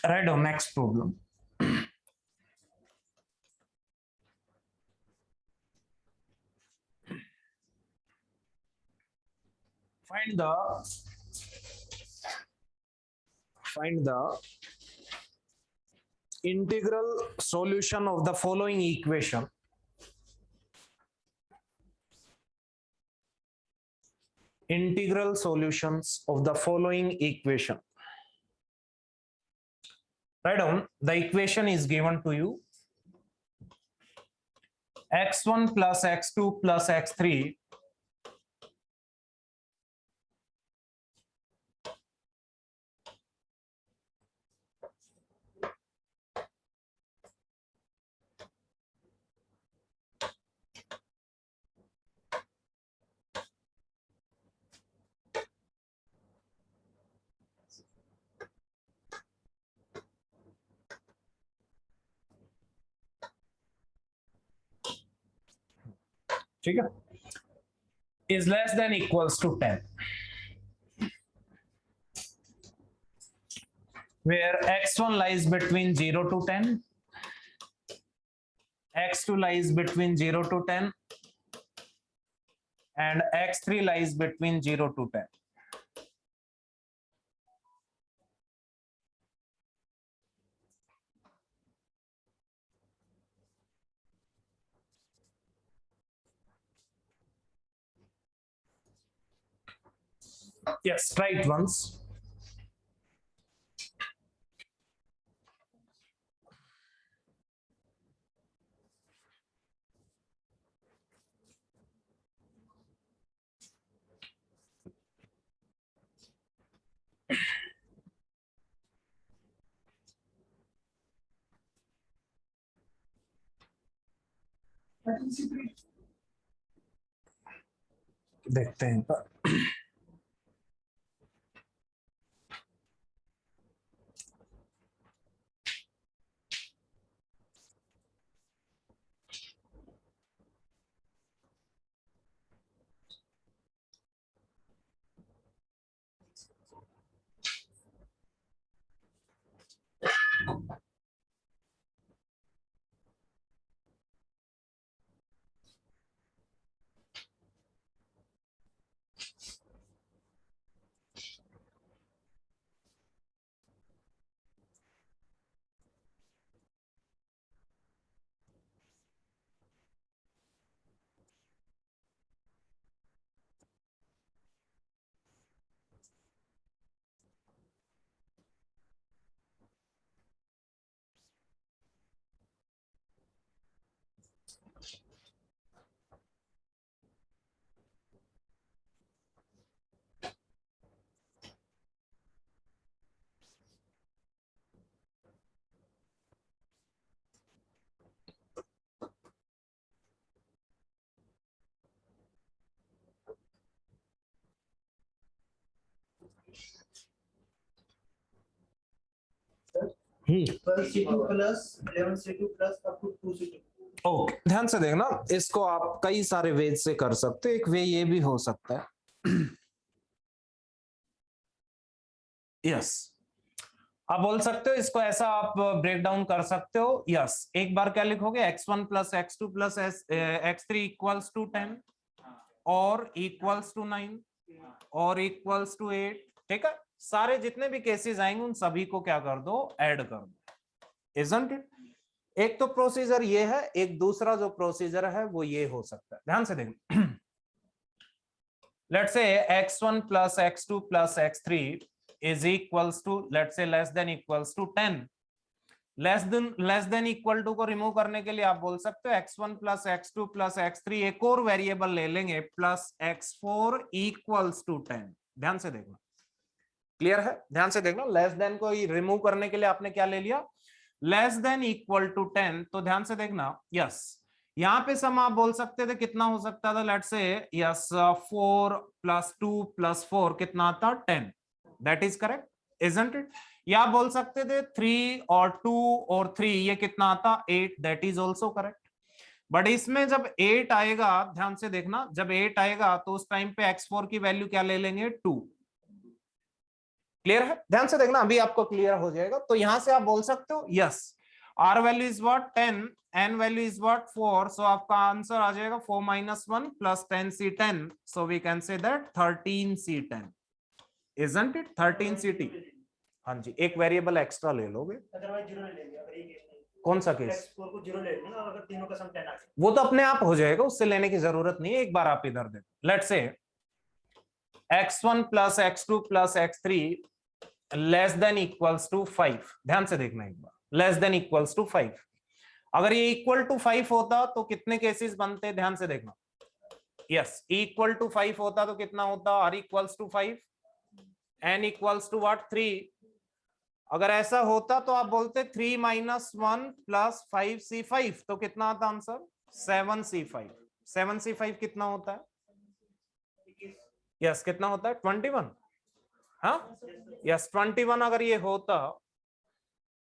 Right on, next problem. Find the integral solution of the following equation. Integral solutions of the following equation. Write down, the equation is given to you. x1 plus x2 plus x3 ठीक है, is less than equals to 10, where x1 lies between 0 to 10, x2 lies between 0 to 10, and x3 lies between 0 to 10. Yes, try it once. देखते हैं पर okay, ध्यान से देखना, इसको आप कई सारे वे से कर सकते हो। एक वे ये भी हो सकता है, यस आप बोल सकते हो इसको ऐसा, आप ब्रेक डाउन कर सकते हो। यस, एक बार क्या लिखोगे, x1 plus x2 plus x3 equals to 10 और इक्वल्स टू 9 और इक्वल्स टू 8। ठीक है, सारे जितने भी केसेस आएंगे उन सभी को क्या कर दो, ऐड कर दो, इजंट इट। एक तो प्रोसीजर ये है, एक दूसरा जो प्रोसीजर है वो ये हो सकता है। ध्यान से देखो, let's say x1 plus x2 plus x3 is equals to, let's say less than equals to 10। less than equal to को रिमूव करने के लिए आप बोल सकते हो x1 plus x2 plus x3, एक और वेरिएबल ले लेंगे प्लस x4 इक्वल्स टू 10। ध्यान से देखना, क्लियर है? ध्यान से देखना, लेस देन को रिमूव करने के लिए आपने क्या ले लिया, लेस देन इक्वल टू 10। तो ध्यान से देखना, यस यहाँ पे सम आप बोल सकते थे कितना हो सकता था, let's say yes 4 plus 2 plus 4 कितना आता, 10। That is correct, isn't it? या आप बोल सकते थे 3 और 2 और 3 ये कितना आता, 8। That is also correct. But इसमें जब 8 आएगा, ध्यान से देखना, जब 8 आएगा तो उस टाइम पे x4 की वैल्यू क्या ले लेंगे, 2। क्लियर है? ध्यान से देखना, अभी आपको क्लियर हो जाएगा। तो यहां से आप बोल सकते हो yes, r value is what 10, n value is what 4, so आपका आंसर आ जाएगा 4 - 1 + 10c10, so we can say that 13c10, isn't it? 13ct। हाँ जी, एक वेरिएबल एक्स्ट्रा ले लोगे। अदरवाइज जीरो ले लेंगे अगर ये केस नहीं। कौन सा केस? x4 को जीरो ले लेंगे ना, अगर तीनों का सम 10 आ जाए। वो तो अपने आप हो जाएगा, उससे लेने की जरूरत नहीं है। एक बार आप इधर देखो, let's say x1 + x2 + x3 less than equals to 5। ध्यान से देखना एक बार, लेस देन इक्वल्स टू 5। अगर ये इक्वल टू 5 होता तो कितने केसेस बनते? ध्यान से देखना, यस, इक्वल टू 5 होता तो कितना होता? r equals to 5, n equals to what 3। अगर ऐसा होता तो आप बोलते 3 - 1 + 5c5, तो कितना आता आंसर? 7c5। 7c5 कितना होता है? यस, कितना होता है? 21। हाँ, यस 21 अगर ये होता,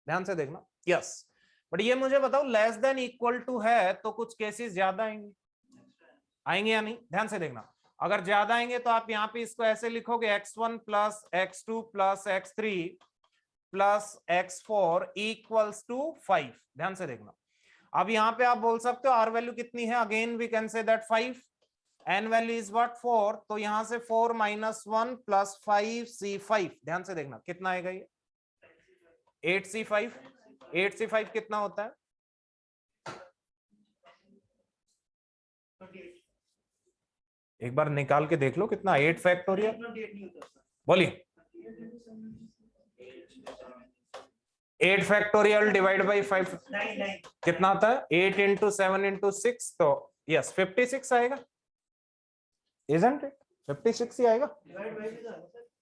ध्यान से देखना, यस। बट ये मुझे बताओ, लेस देन इक्वल टू है तो कुछ केसेस ज्यादा आएंगे या नहीं? ध्यान से देखना, अगर ज्यादा आएंगे तो आप यहाँ पे इसको ऐसे लिखोगे x1 + x2 + x3 + x4 equals to 5। ध्यान से देखना, अब यहाँ पे आप बोल सकते हो आर वैल्यू कितनी है? Again we can say that 5, n value is what 4, तो यहां से 4 - 1 + 5c5। ध्यान से देखना कितना आएगा ये? 8c5। 8c5 कितना होता है? एक बार निकाल के देख लो कितना, 8 फैक्टोरियल बोलिए। 8 फैक्टोरियल डिवाइड बाई 5 कितना आता है? 8 × 7 × 6, तो यस 56 आएगा, इजंट इट? 56 ही आएगा।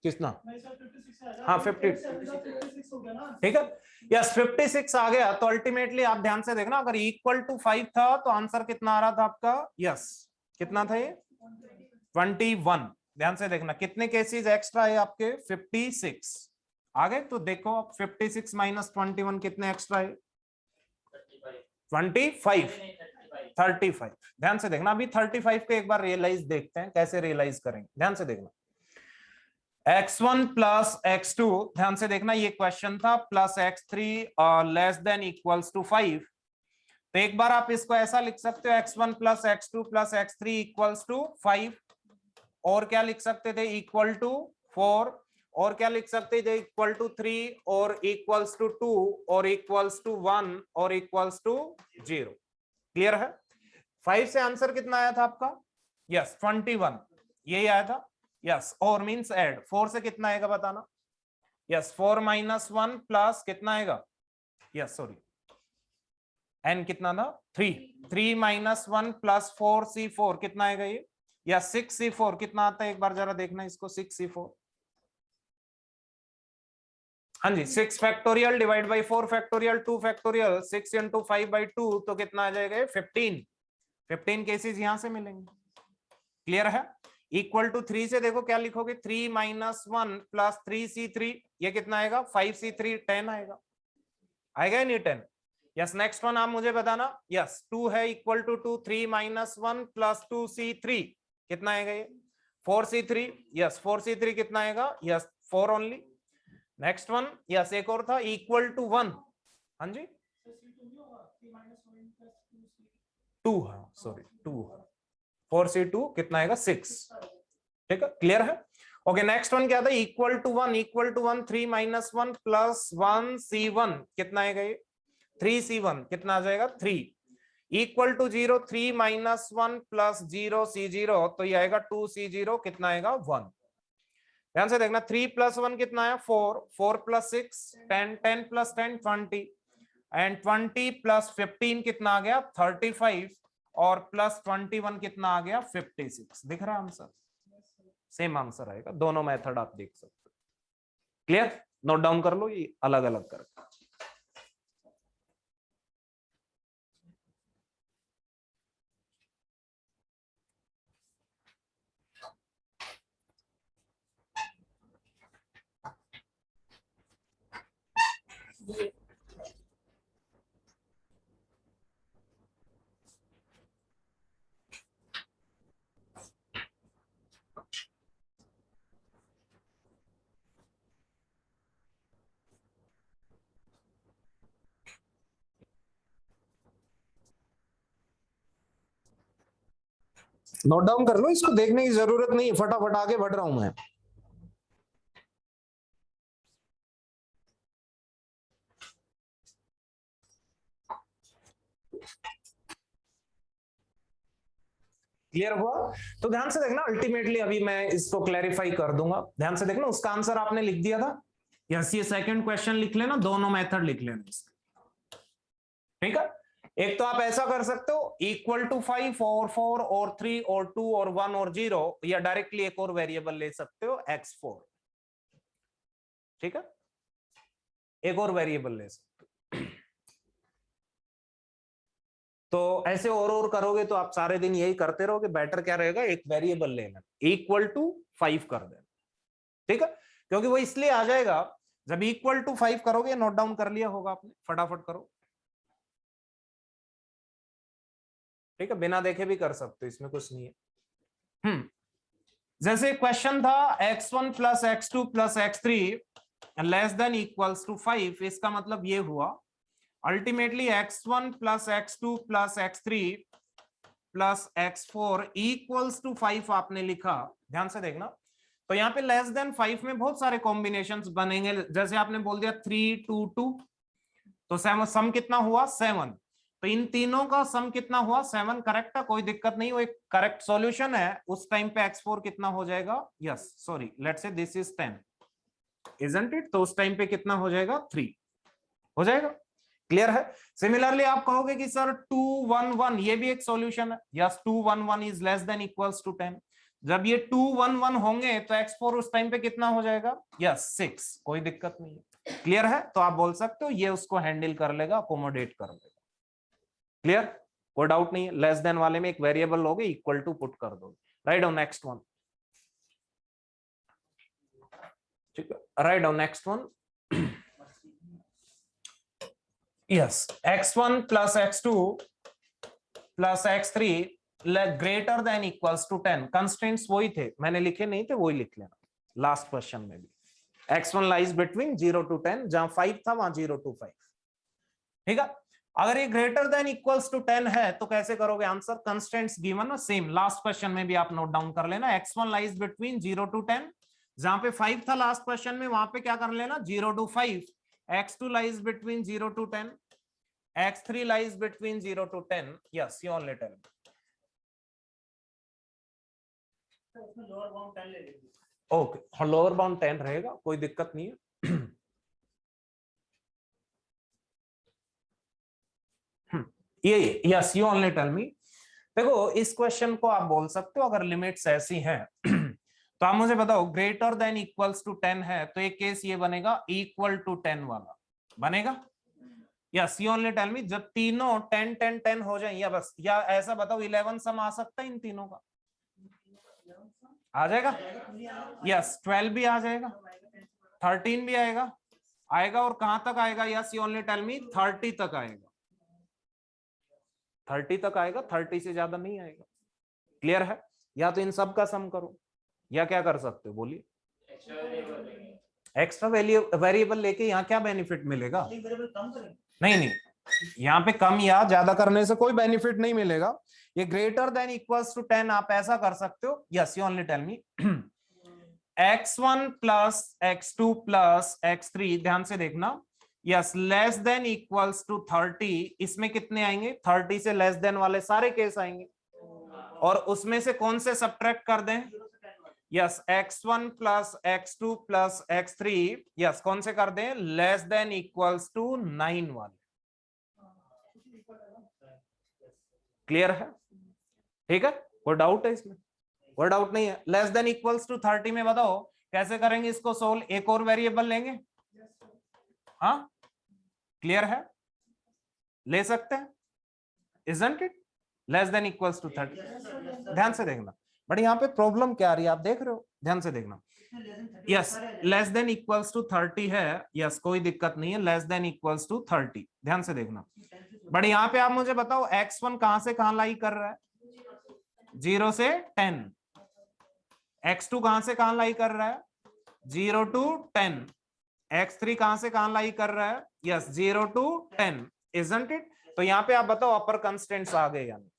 कितना? हाँ 50, ठीक है, यस 56 आ गया। तो अल्टीमेटली आप ध्यान से देखना, अगर इक्वल टू 5 था तो आंसर कितना आ रहा था आपका? यस, कितना था ये? 21। ध्यान से देखना कितने केसेस एक्स्ट्रा है आपके? 56 आ गए। तो देखो अब 56 - 21 कितने एक्स्ट्रा है? 25, 35। ध्यान से देखना, अभी 35 को एक बार रियलाइज देखते हैं, कैसे रियलाइज करेंगे। ध्यान से देखना, x1 + x2, ध्यान से देखना ये क्वेश्चन था, plus x3 less than equals to 5। तो एक बार आप इसको ऐसा लिख सकते हो, x1 + x2 + x3 equals to 5, और क्या लिख सकते थे? इक्वल टू 4, और क्या लिख सकते थे? इक्वल टू 3, और इक्वल्स टू 2, और इक्वल्स टू 1, और इक्वल्स टू 0। क्लियर है? 5 से आंसर कितना आया था आपका? यस 21, यही आया था। यस, और मींस ऐड 4 से कितना आएगा बताना? यस 4 - 1 प्लस कितना आएगा? यस सॉरी, एन कितना था? 3 - 1 + 4c4 कितना आएगा ये? या 6c4 कितना आता है? एक बार जरा देखना इसको, 6c4, हाँ जी 6 factorial divide by 4 factorial 2 factorial 6 × 5/2, तो कितना आ जाएगा? 15। 15 केसेस यहां से मिलेंगे। क्लियर है? इक्वल टू 3 से देखो क्या लिखोगे? 3 - 1 + 3c3, ये कितना आएगा? 5c3, 10 आएगा। आएगा नहीं 10? यस, नेक्स्ट वन आप मुझे बताना। यस 2 है, इक्वल टू 2, 3 - 1 + 2c3 कितना आएगा ये? 4c3। यस 4c3 कितना आएगा? Yes 4 only. Next one, yes एक और था, इक्वल टू 1। हाँ जी 2, हाँ सॉरी 2, 4c2 कितना आएगा? 6। ठीक है, क्लियर है? ओके, नेक्स्ट वन क्या था? इक्वल टू 1, 3 - 1 + 1c1 कितना आएगा ये? 3c1 कितना आ जाएगा? 3। इक्वल टू 0, 3 - 1 + 0c0, तो ये आएगा 2c0 कितना आएगा? 1। ध्यान से देखना, 3 + 1 कितना आया? 4, 4 + 6 10, 10 + 10 20, एंड 20 + 15 कितना आ गया? 35, और प्लस 21 कितना आ गया? 56। दिख रहा है आंसर? सेम आंसर आएगा, दोनों मेथड आप देख सकते हो। क्लियर? नोट डाउन कर लो, ये अलग अलग कर। नोट डाउन कर लो, इसको देखने की जरूरत नहीं है, फटाफट आगे बढ़ रहा हूं मैं। क्लियर हुआ? तो ध्यान से देखना, अल्टीमेटली अभी मैं इसको क्लैरिफाई कर दूंगा। ध्यान से देखना, उसका आंसर आपने लिख दिया था। यस, ये सेकंड क्वेश्चन लिख लेना, दोनों मेथड लिख लेना इसके। ठीक है, एक तो आप ऐसा कर सकते हो इक्वल टू 5 और 4 और 3 और 2 और 1 और 0, या डायरेक्टली एक और वेरिएबल ले सकते हो x4। ठीक है, एक और वेरिएबल ले सकते हो। तो ऐसे और करोगे तो आप सारे दिन यही करते रहोगे, बेटर क्या रहेगा, एक वेरिएबल लेना, इक्वल टू 5 कर देना। ठीक है, क्योंकि वो इसलिए आ जाएगा जब इक्वल टू 5 करोगे। नोट डाउन कर लिया होगा आपने, फटाफट करो। ठीक है, बिना देखे भी कर सकते हो, इसमें कुछ नहीं है। जैसे क्वेश्चन था x1 plus x2 plus x3 less than equals to 5, इसका मतलब ये हुआ ultimately x1 plus x2 plus x3 plus x4 equals to 5 आपने लिखा। ध्यान से देखना, तो यहाँ पे लेस देन 5 में बहुत सारे कॉम्बिनेशंस बनेंगे। जैसे आपने बोल दिया 3 2 2, तो सम कितना हुआ 7, तो इन तीनों का सम कितना हुआ 7। करेक्ट है, कोई दिक्कत नहीं, वो एक करेक्ट सॉल्यूशन है। उस टाइम पे x4 कितना हो जाएगा, yes sorry let's say this is 10, isn't it, तो उस टाइम पे कितना हो जाएगा 3 हो जाएगा। क्लियर है? सिमिलरली आप कहोगे कि सर 2 1 1 ये भी एक सॉल्यूशन है। Yes, 2 1 1 is less than equals to 10। जब ये 2 1 1 होंगे तो x4 उस टाइम पे कितना हो जाएगा, यस 6, कोई दिक्कत नहीं है। क्लियर है? तो आप बोल सकते हो ये उसको हैंडल कर लेगा, अकोमोडेट कर लेगा। क्लियर? कोई डाउट नहीं है। लेस देन वाले में एक वेरिएबल लोगे, इक्वल टू पुट कर दोगे। Right on next one. ठीक है, right on next one. Yes, x1 plus x2 plus x3 greater than equals to 10। Constraints वही थे, मैंने लिखे नहीं थे, वही लिख लेना लास्ट क्वेश्चन में भी। x1 लाइज बिटवीन 0 to 10, जहां 5 था वहां 0 to 5। ठीक है, अगर ये ग्रेटर देन इक्वल्स टू 10 है तो कैसे करोगे answer, constraints given same last question में भी आप नोट डाउन कर लेना। x1 लाइज बिटवीन 0 to 10, जहां पे 5 था लास्ट क्वेश्चन में, वहां पे क्या कर लेना 0 to 5। x2 lies between 0 to 10, x3 lies between 0 to 10. Yes, you only tell me. उसमें लोअर बाउंड 10 ले लेंगे। Okay, लोअर बाउंड 10 रहेगा, कोई दिक्कत नहीं है। ये yes, you only tell me. देखो, इस क्वेश्चन को आप बोल सकते हो, अगर लिमिट्स ऐसी हैं तो आप मुझे बताओ ग्रेटर देन इक्वल्स टू 10 है तो एक केस ये बनेगा इक्वल टू 10 वाला बनेगा। Yes, you only tell me. जब तीनों 10 10 10 हो जाए, या बस, या ऐसा बताओ 11 सम आ सकता है इन तीनों का, आ जाएगा। यस, 12 भी आ जाएगा, 13 भी आएगा, आएगा, और कहां तक आएगा, yes you only tell me, 30 तक आएगा। 30 तक आएगा, 30 से ज्यादा नहीं आएगा। क्लियर है? या तो इन सब का सम करो, या क्या कर सकते हो बोलिए, एक्स्ट्रा वेरिएबल लेके यहाँ क्या बेनिफिट मिलेगा, नहीं नहीं, यहाँ पे कम या ज्यादा करने से कोई बेनिफिट नहीं मिलेगा। ये ग्रेटर देन इक्वल्स टू 10 आप ऐसा कर सकते हो। Yes, you only tell me. x1 plus x2 plus x3, ध्यान से देखना, yes less than equals to 30। इसमें कितने आएंगे, 30 से लेस देन वाले सारे केस आएंगे, और उसमें से कौन से सब्ट्रैक्ट कर दें, yes x1 plus x2 plus x3, yes कौन से कर दें, लेस देन इक्वल्स टू 9 वाले। क्लियर है? ठीक है, कोई डाउट है इसमें? कोई डाउट नहीं है। लेस देन इक्वल्स टू 30 में बताओ कैसे करेंगे इसको सोल्व, एक और वेरिएबल लेंगे। हाँ, क्लियर है, ले सकते हैं, isn't it, less than equals to 30। ध्यान से देखना, बट यहाँ पे प्रॉब्लम क्या आ रही है आप देख रहे हो, ध्यान से देखना। Yes, less than equals to 30 है, यस कोई दिक्कत नहीं है, लेस देन इक्वल्स टू 30। ध्यान से देखना, बट यहाँ पे आप मुझे बताओ x1 कहां से कहां लाई कर रहा है, 0 से 10। x2 कहां से कहां लाई कर रहा है, 0 to 10। x3 कहां से कहां लाई कर रहा है, यस 0 to 10, इजंट इट। तो यहाँ पे आप बताओ अपर कंस्टेंट्स आ गए या नहीं,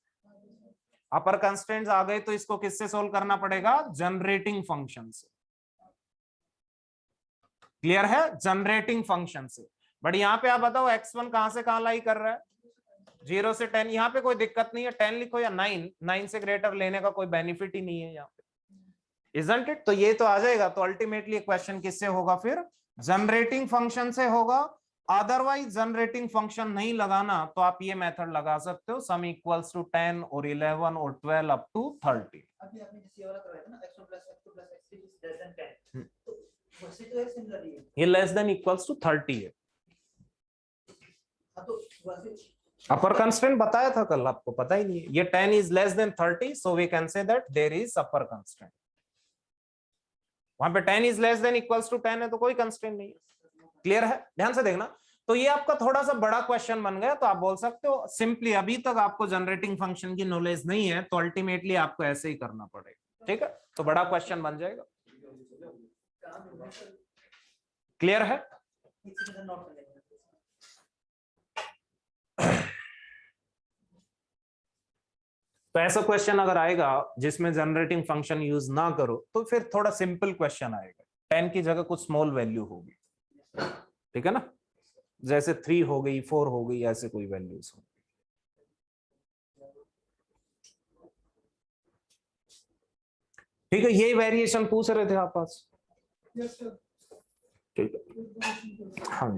अपर कंस्ट्रेंट्स आ गए तो इसको किससे सोल्व करना पड़ेगा? जनरेटिंग फंक्शन से। क्लियर है? जनरेटिंग फंक्शन से। बट यहाँ पे आप बताओ x1 कहां से कहां लाई कर रहा है? 0 से 10। यहाँ पे कोई दिक्कत नहीं है, 10 लिखो या 9, 9 से ग्रेटर लेने का कोई बेनिफिट ही नहीं है यहाँ पे, इजंट इट? तो ये तो आ जाएगा। तो अल्टीमेटली क्वेश्चन किससे होगा फिर? जनरेटिंग फंक्शन से होगा। अदरवाइज जनरेटिंग फंक्शन नहीं लगाना तो आप ये मेथड लगा सकते हो, सम इक्वल्स टू 10 और 11 और 12 अप टू 30। अभी आपने जिस ये वाला करवाया था ना x1 + x2 + x3 is less then 10, तो वैसे तो एक सिमिलर ही है। ये लेस देन इक्वल्स टू 30 है। हां तो वैसे अपर कंस्ट्रेंट बताया था कल, आपको पता ही नहीं है। ये 10 is less than 30, so we can say that there is upper constraint. वहां पे 10 is less than equals to 10 है तो कोई कंस्ट्रेंट नहीं है। क्लियर है? ध्यान से देखना। तो ये आपका थोड़ा सा बड़ा क्वेश्चन बन गया, तो आप बोल सकते हो सिंपली, अभी तक आपको जनरेटिंग फंक्शन की नॉलेज नहीं है तो अल्टीमेटली आपको ऐसे ही करना पड़ेगा। ठीक है? तो बड़ा क्वेश्चन बन जाएगा। क्लियर है? तो ऐसा क्वेश्चन अगर आएगा जिसमें जनरेटिंग फंक्शन यूज ना करो तो फिर थोड़ा सिंपल क्वेश्चन आएगा। 10 की जगह कुछ स्मॉल वैल्यू होगी, ठीक है ना? जैसे 3 हो गई, 4 हो गई, ऐसे कोई वैल्यूज हो। ठीक है? यही वेरिएशन पूछ रहे थे आप पास। ठीक है, हाँ।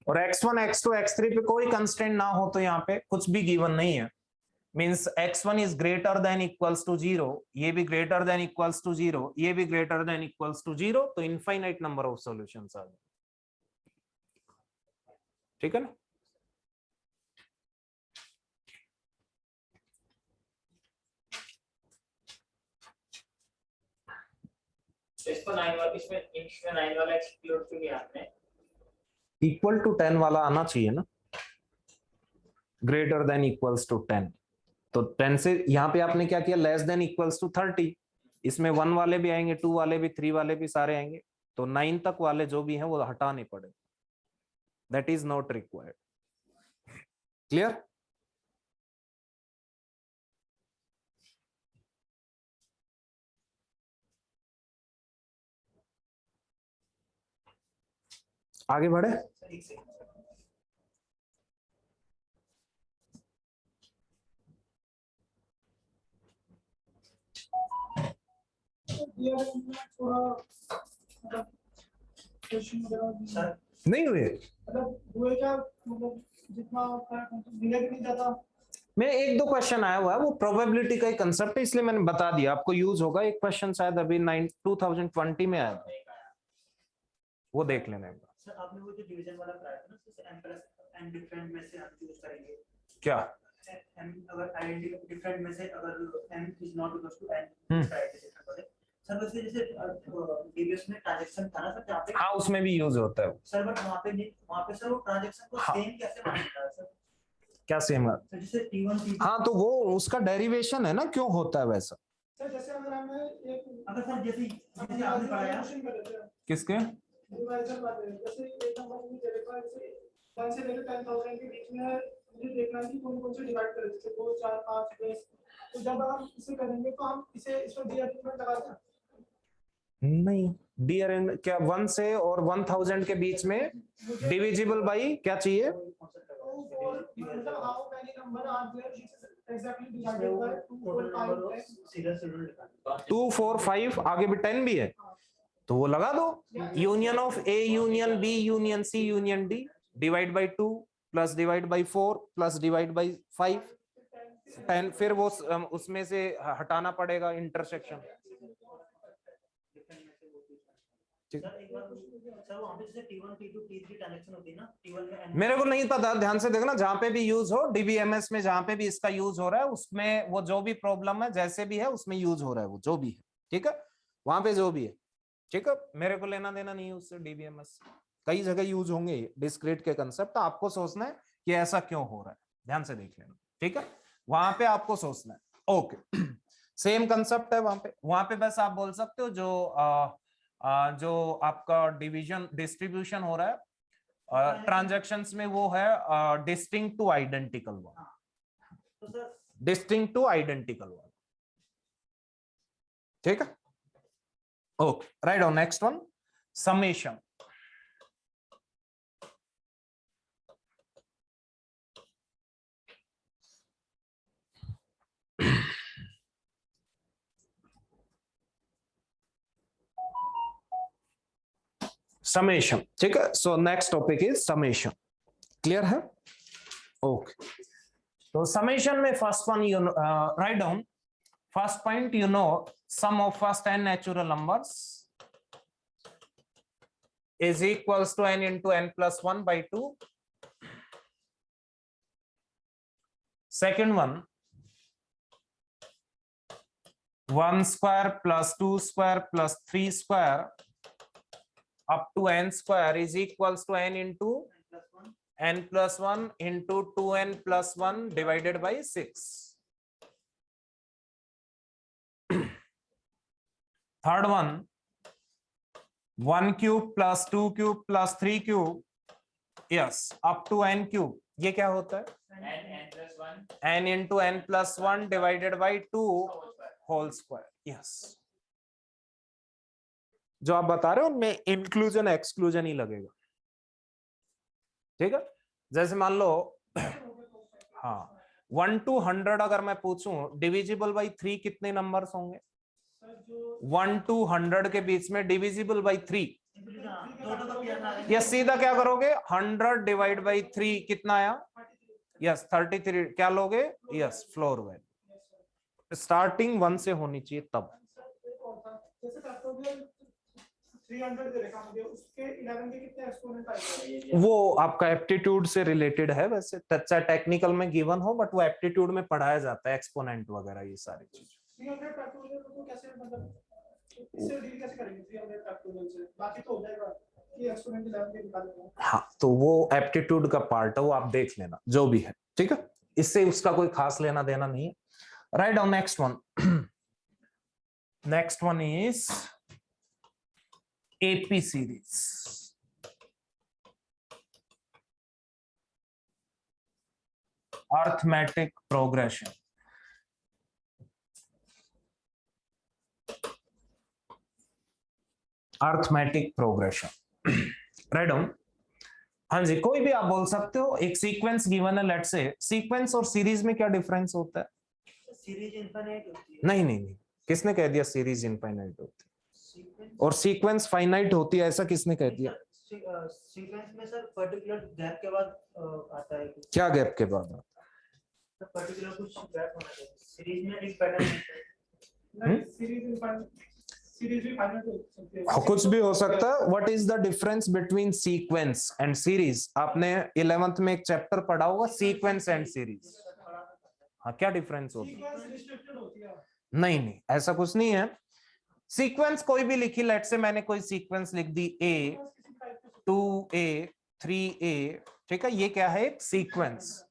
और x1, x2, x3 पे कोई कंस्ट्रेंट ना हो तो यहाँ पे कुछ भी गिवन नहीं है। Means x1 is greater than equals to 0, ये भी ग्रेटर देन इक्वल्स टू 0, ये भी ग्रेटर देन इक्वल्स टू 0, तो इनफाइनाइट नंबर ऑफ सॉल्यूशंस आ गए। ठीक है ना? इसको 9 वाला, इसमें 9 वाला एक्सक्लूड क्यों किया आपने? इक्वल टू 10 वाला आना चाहिए ना, ग्रेटर देन इक्वल्स टू 10। तो 10 से यहाँ पे आपने क्या किया? Less than equals to 30। इसमें 1 वाले भी आएंगे, 2 वाले भी, 3 वाले भी, सारे आएंगे। तो 9 तक वाले जो भी हैं वो हटाने पड़े। That is not required. Clear? आगे बढ़े। नहीं हुए? हुए क्या, मतलब जितना मिले भी नहीं ज्यादा। मैं एक दो क्वेश्चन आया हुआ है, वो प्रोबेबिलिटी का ही कंसेप्ट है इसलिए मैंने बता दिया आपको। यूज होगा एक क्वेश्चन शायद अभी 2020 में आया था, वो देख लेना एक बार। सर आपने वो जो डिवीजन वाला कराया था ना, जैसे m + n डिफरेंट में से हम यूज करेंगे क्या? m अगर आइडेंटिटी डिफरेंट में से अगर m is not equal to n sir वैसे जैसे डीबीएस में ट्रांजैक्शन था ना सर, जहाँ पे हाँ उसमें भी यूज होता है सर, बट वहाँ पे सर वो ट्रांजैक्शन को हाँ। सेम कैसे मानता है सर? क्या सेम है? सर जैसे T1 T2, हाँ तो वो उसका डेरिवेशन है ना, क्यों होता है वैसा। सर जैसे अगर हमें एक, अगर सर जैसे आपने पढ़ाया किसके? डिवाइजर वाले, जैसे एक नंबर में तेरे पास जैसे 1 से लेकर 10,000 के बीच में मुझे देखना है कि कौन कौन से डिवाइड करें, जैसे 2 4 5 10। तो जब हम इसे करेंगे तो हम इसे इसमें डी-अरेंजमेंट लगा दें? नहीं, डी अरेंजमेंट क्या? 1 से और 1000 के बीच में डिविजिबल बाई क्या चाहिए? 2 4 5, आगे भी 10 भी है तो वो लगा दो। Union of A union B union C union D, divide by 2 plus divide by 4 plus divide by 5, 10। फिर वो उसमें से हटाना पड़ेगा इंटरसेक्शन। मेरे को नहीं पता, ध्यान से देखना। जहां पे भी यूज हो डीबीएमएस में, जहां पे भी इसका यूज हो रहा है उसमें वो जो भी प्रॉब्लम है जैसे भी है उसमें यूज हो रहा है वो जो भी है, ठीक है? वहां पे जो भी है, ठीक है? मेरे को लेना देना नहीं है उससे। डीबीएमएस कई जगह यूज होंगे डिस्क्रीट के कंसेप्ट, तो आपको सोचना है कि ऐसा क्यों हो रहा है, ध्यान से देख लेना, ठीक है? वहां पे आपको सोचना है। ओके, सेम कंसेप्ट है वहां पे बस आप बोल सकते हो जो जो आपका डिवीजन डिस्ट्रीब्यूशन हो रहा है ट्रांजैक्शंस में वो है distinct to identical one, distinct to identical one, ठीक है। Okay, right on. Next one, summation. Summation, ठीक है। So next topic is summation, clear है? ओके, तो समेशन में first one you write down, first point you know sum of first n natural numbers is equals to n into n plus 1 by 2. Second one, 1 square plus 2 square plus 3 square up to n square is equals to n into n plus 1 into 2n plus 1 divided by 6. Third one, 1 cube plus 2 cube plus 3 cube, yes, up to n cube. ये क्या होता है? n into n plus 1 divided by 2 whole square. Yes. जो आप बता रहे हो उनमें इंक्लूजन एक्सक्लूजन ही लगेगा, ठीक है। जैसे मान लो हाँ 1 to 100 अगर मैं पूछूं डिविजिबल बाई 3 कितने नंबर्स होंगे? 1 to 100 के बीच में डिविजिबल बाई 3, ये सीधा क्या करोगे? 100 डिवाइड बाई 3 कितना आया? यस 33। क्या लोगे? यस फ्लोर वैल्यू, स्टार्टिंग 1 से होनी चाहिए तब। 300 दे रखा मुझे, उसके 11 के कितने एक्सपोनेंट आएंगे? वो आपका एप्टीट्यूड से रिलेटेड है, वैसे चाहे टेक्निकल में गिवन हो बट वो एप्टीट्यूड में पढ़ाया जाता है, एक्सपोनेंट वगैरह ये सारी चीज। 300 फैक्टोरियल को कैसे मतलब इससे डील कैसे करेंगे 300 फैक्टोरियल से? बाकी तो हो जाएगा कि एक्सपोनेंट 11 के निकालना। हाँ तो वो एप्टीट्यूड का पार्ट है, वो आप देख लेना जो भी है, ठीक है। इससे उसका कोई खास लेना देना नहीं है। Right on next one, next one is AP series. Arithmetic progression. Arithmetic progression. Right on. हाँ जी, कोई भी आप बोल सकते हो। एक सीक्वेंस गिवन है, लेट्स से सीक्वेंस और सीरीज में क्या डिफरेंस होता है? सीरीज इनफाइनाइट होती है। नहीं, किसने कह दिया सीरीज इनफाइनाइट होती है? और सीक्वेंस फाइनाइट होती है, ऐसा किसने कह दिया? सीक्वेंस में सर पर्टिकुलर गैप के बाद आता है। क्या गैप के बाद आता है? पर्टिकुलर कुछ गैप होना चाहिए। सीरीज में एक पैटर्न होता है। सीरीज भी फाइनाइट हो सकती है, कुछ भी हो सकता है। What is the difference between sequence and series? आपने 11th में एक चैप्टर पढ़ा होगा, सीक्वेंस एंड सीरीज। हाँ, क्या डिफरेंस होता है? सीक्वेंस रिस्ट्रिक्टेड होती है। नहीं, ऐसा कुछ नहीं है। सीक्वेंस कोई भी लिखी, लेट से मैंने कोई सीक्वेंस लिख दी A 2A 3A, ठीक है, ये क्या है? एक सीक्वेंस।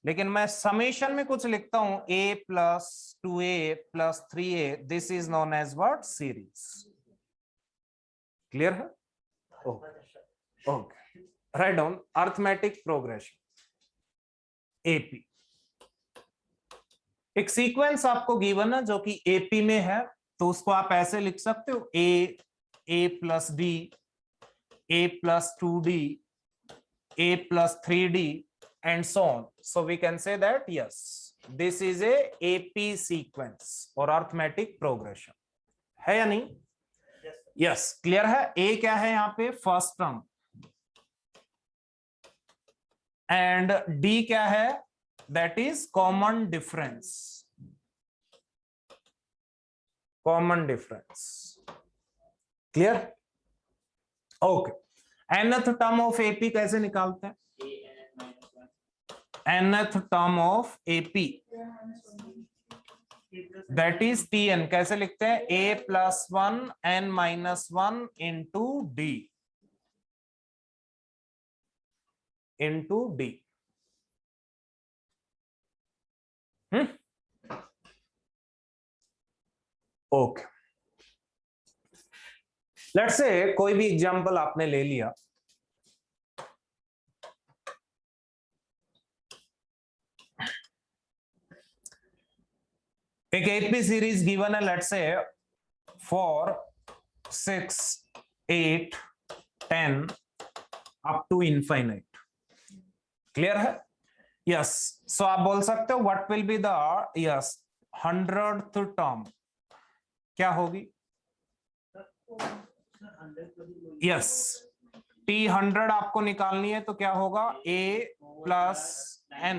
लेकिन मैं समेशन में कुछ लिखता हूं A plus 2A plus 3A, this is known as what? Series. Clear है? Okay, right down arithmetic progression AP। एक सीक्वेंस आपको गिवन है जो कि AP में है, तो उसको आप ऐसे लिख सकते हो A plus D, A plus 2D, A plus 3D and so on. So we can say that yes, this is a AP sequence और arithmetic progression है या नहीं? Yes, clear है। A क्या है यहाँ पे? First term. एंड D क्या है? That is common difference. Common difference. Clear? Okay, nth term of AP कैसे निकालते हैं? nth term of AP that is Tn। कैसे लिखते हैं? A plus 1 n minus 1 into D into D। Okay, let's say कोई भी एग्जांपल आपने ले लिया, एक एपी सीरीज गिवन है, let's say 4 6 8 10 up to infinite. Clear है? यस। सो आप बोल सकते हो what will be the 100th term क्या होगी? यस, T100 आपको निकालनी है तो क्या होगा? A plus N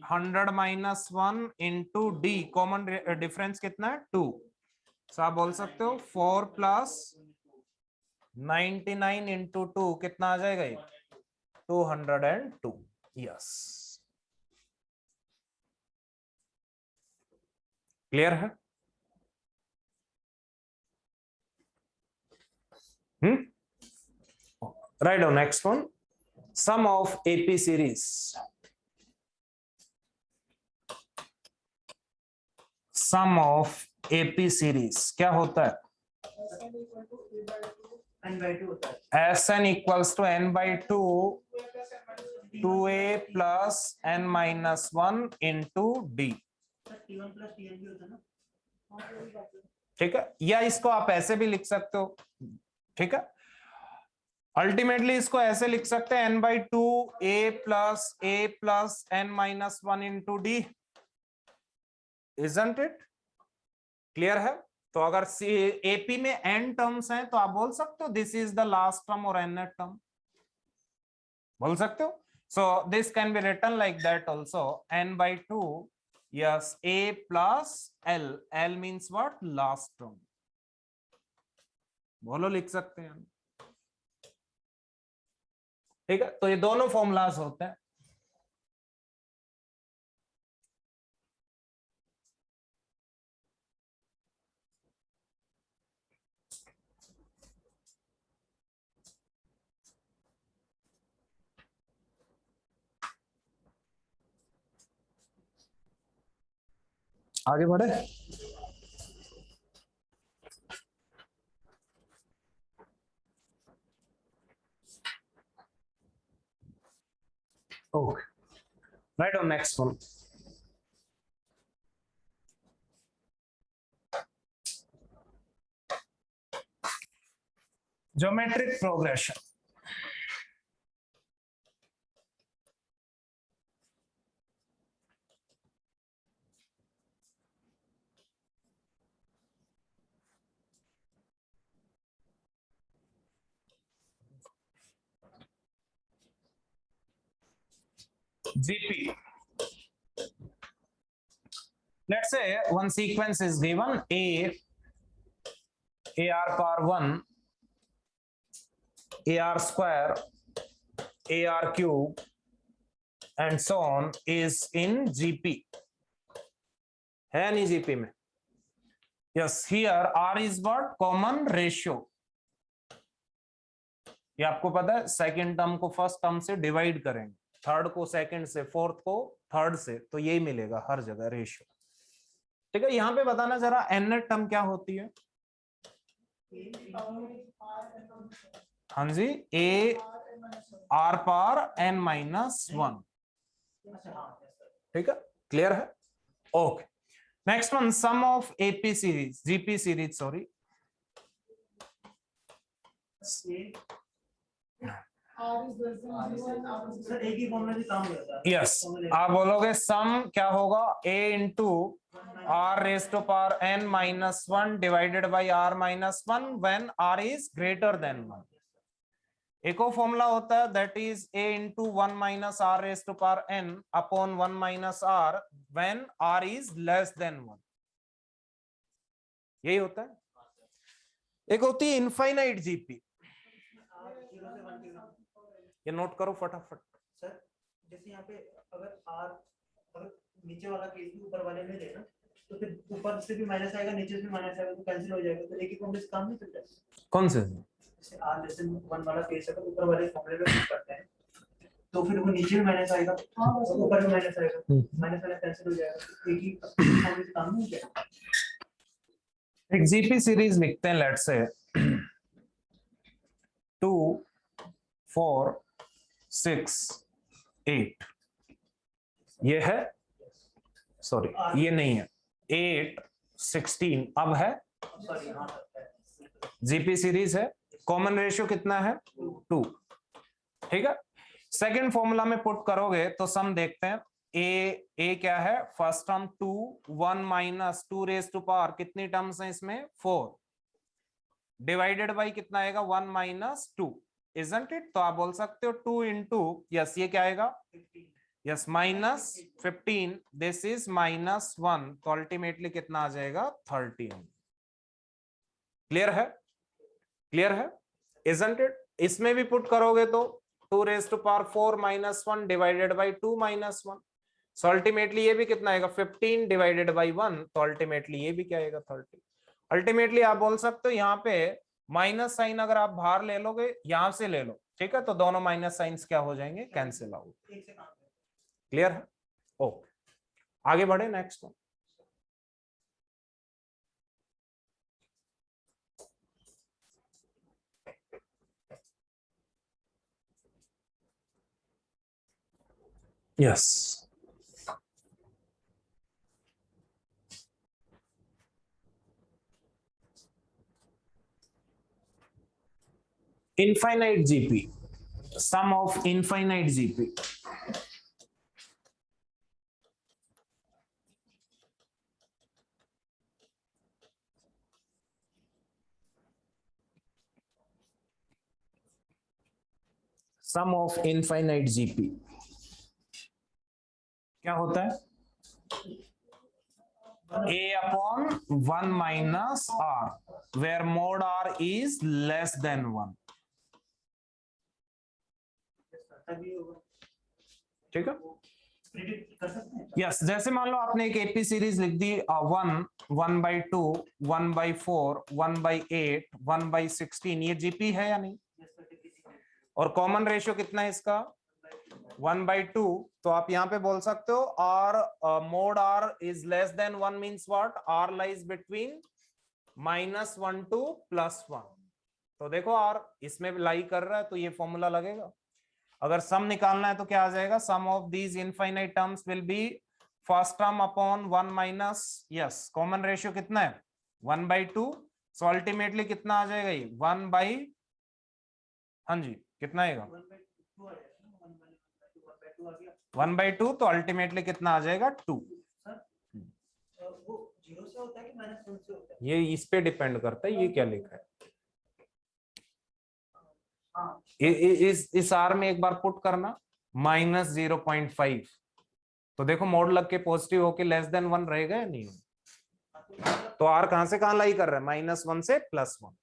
100 minus 1 into D, common difference कितना है? 2। सो आप बोल सकते हो 4 प्लस 99 इंटू 2 कितना आ जाएगा? ये 202। यस, क्लियर है? Right on, next one. Sum of AP series. Sum of AP series क्या होता है? Sn equals to n by 2 2a plus n minus 1 into d। ठीक है, या इसको आप ऐसे भी लिख सकते हो। ठीक है, अल्टीमेटली इसको ऐसे लिख सकते हैं n by 2 a plus n minus 1 into d। Isn't it? Clear है? तो अगर एपी में n टर्म्स हैं तो आप बोल सकते हो this is the last term और n टर्म, बोल सकते हो। So this can be written like that also, n by 2 yes a plus l means what? Last term. बोलो, लिख सकते हैं। ठीक है, तो ये दोनों फॉर्मूलाज होते हैं। आगे बढ़े। Okay, right on, next one. Geometric progression. GP. Let's say one sequence is given AR power 1, AR square, AR cube, and so on is in GP. है नहीं GP में? Yes, here R is what? Common ratio. ये आपको पता है, second term को first term से divide करेंगे, थर्ड को सेकंड से, फोर्थ को थर्ड से, तो यही मिलेगा हर जगह रेशियो। ठीक है, यहां पे बताना जरा एन टर्म क्या होती है? हाँ जी, a r power n minus 1। ठीक है, क्लियर है? Okay, next one, sum of AP series, GP series, sorry. Yes, आप बोलोगे सम क्या होगा? a into r raise to power n minus 1 divided by r minus 1 when r is greater than 1। एक और formula होता है that is a into 1 minus r raise to power n upon 1 minus r when r is less then 1। यही होता है। एक होती है इनफाइनाइट जीपी, ये नोट करो फटाफट। सर जैसे यहाँ पे अगर नीचे वाला केस भी ऊपर वाले में ले ना, तो फिर ऊपर से भी माइनस आएगा, नीचे से भी माइनस आएगा, तो कैंसिल हो जाएगा, तो एक ही फॉर्मूले से काम नहीं चलता। कौन से? जैसे r <1 वाला केस है, तो ऊपर वाले फॉर्मूले में यूज करते हैं, तो फिर वो नीचे भी माइनस आएगा और ऊपर भी माइनस आएगा, माइनस वाला कैंसिल हो जाएगा, तो एक ही फॉर्मूले से काम नहीं चलेगा। एक जीपी सीरीज लिखते हैं, लेट्स से 2 4 6 8, ये है, सॉरी ये नहीं है, 8 16 अब है, सॉरी हाँ जीपी सीरीज है, कॉमन रेशियो कितना है 2, ठीक है। सेकंड फॉर्मूला में पुट करोगे तो सम देखते हैं, ए क्या है, first term 2, 1 minus 2 raise to power, कितनी टर्म्स हैं इसमें 4, डिवाइडेड बाई कितना आएगा 1 माइनस 2, इजंट इट। तो आप बोल सकते हो 2 इंटू, यस ये क्या आएगा, yes minus 15, this is minus 1, तो अल्टीमेटली कितना आ जाएगा 13। क्लियर है, क्लियर है, इजंट इट। इसमें भी पुट करोगे तो 2 raise to power 4 minus 1 divided by 2 minus 1, so ultimately ये भी कितना आएगा 15 डिवाइडेड बाई 1, तो अल्टीमेटली ये भी क्या आएगा 30। अल्टीमेटली आप बोल सकते हो यहाँ पे माइनस साइन अगर आप बाहर ले लोगे, यहां से ले लो, ठीक है, तो दोनों माइनस साइंस क्या हो जाएंगे, कैंसिल आउट। क्लियर है, ओके आगे बढ़े next one. Yes infinite GP, sum of infinite GP. Sum of infinite GP क्या होता है, A upon 1 minus R, where mod R is less than 1, ठीक है। यस जैसे मान लो आपने एक एपी सीरीज लिख दी 1, 1/2, 1/4, 1/8, 1/16, ये जीपी है या नहीं, और कॉमन रेशियो कितना है इसका 1/2, तो आप यहाँ पे बोल सकते हो R mod R is less than 1 means what, R lies between -1 to +1, तो देखो R इसमें लाई कर रहा है तो ये फॉर्मूला लगेगा। अगर सम निकालना है तो क्या आ जाएगा, sum of these infinite terms will be first term upon 1 minus, yes common ratio कितना है 1/2, सो अल्टीमेटली कितना आ जाएगा ये 1 बाई, हाँ जी कितना आएगा 1/2, तो अल्टीमेटली कितना आ जाएगा 2। वो 0 से होता है कि -1 से होता है, ये इस पे डिपेंड करता है, ये क्या लिखा है, हाँ इस आर में एक बार पुट करना -0.5, तो देखो मोड लग के पॉजिटिव होके लेस देन 1 रहेगा या नहीं, तो आर कहां से कहां लाई कर रहा है -1 से +1।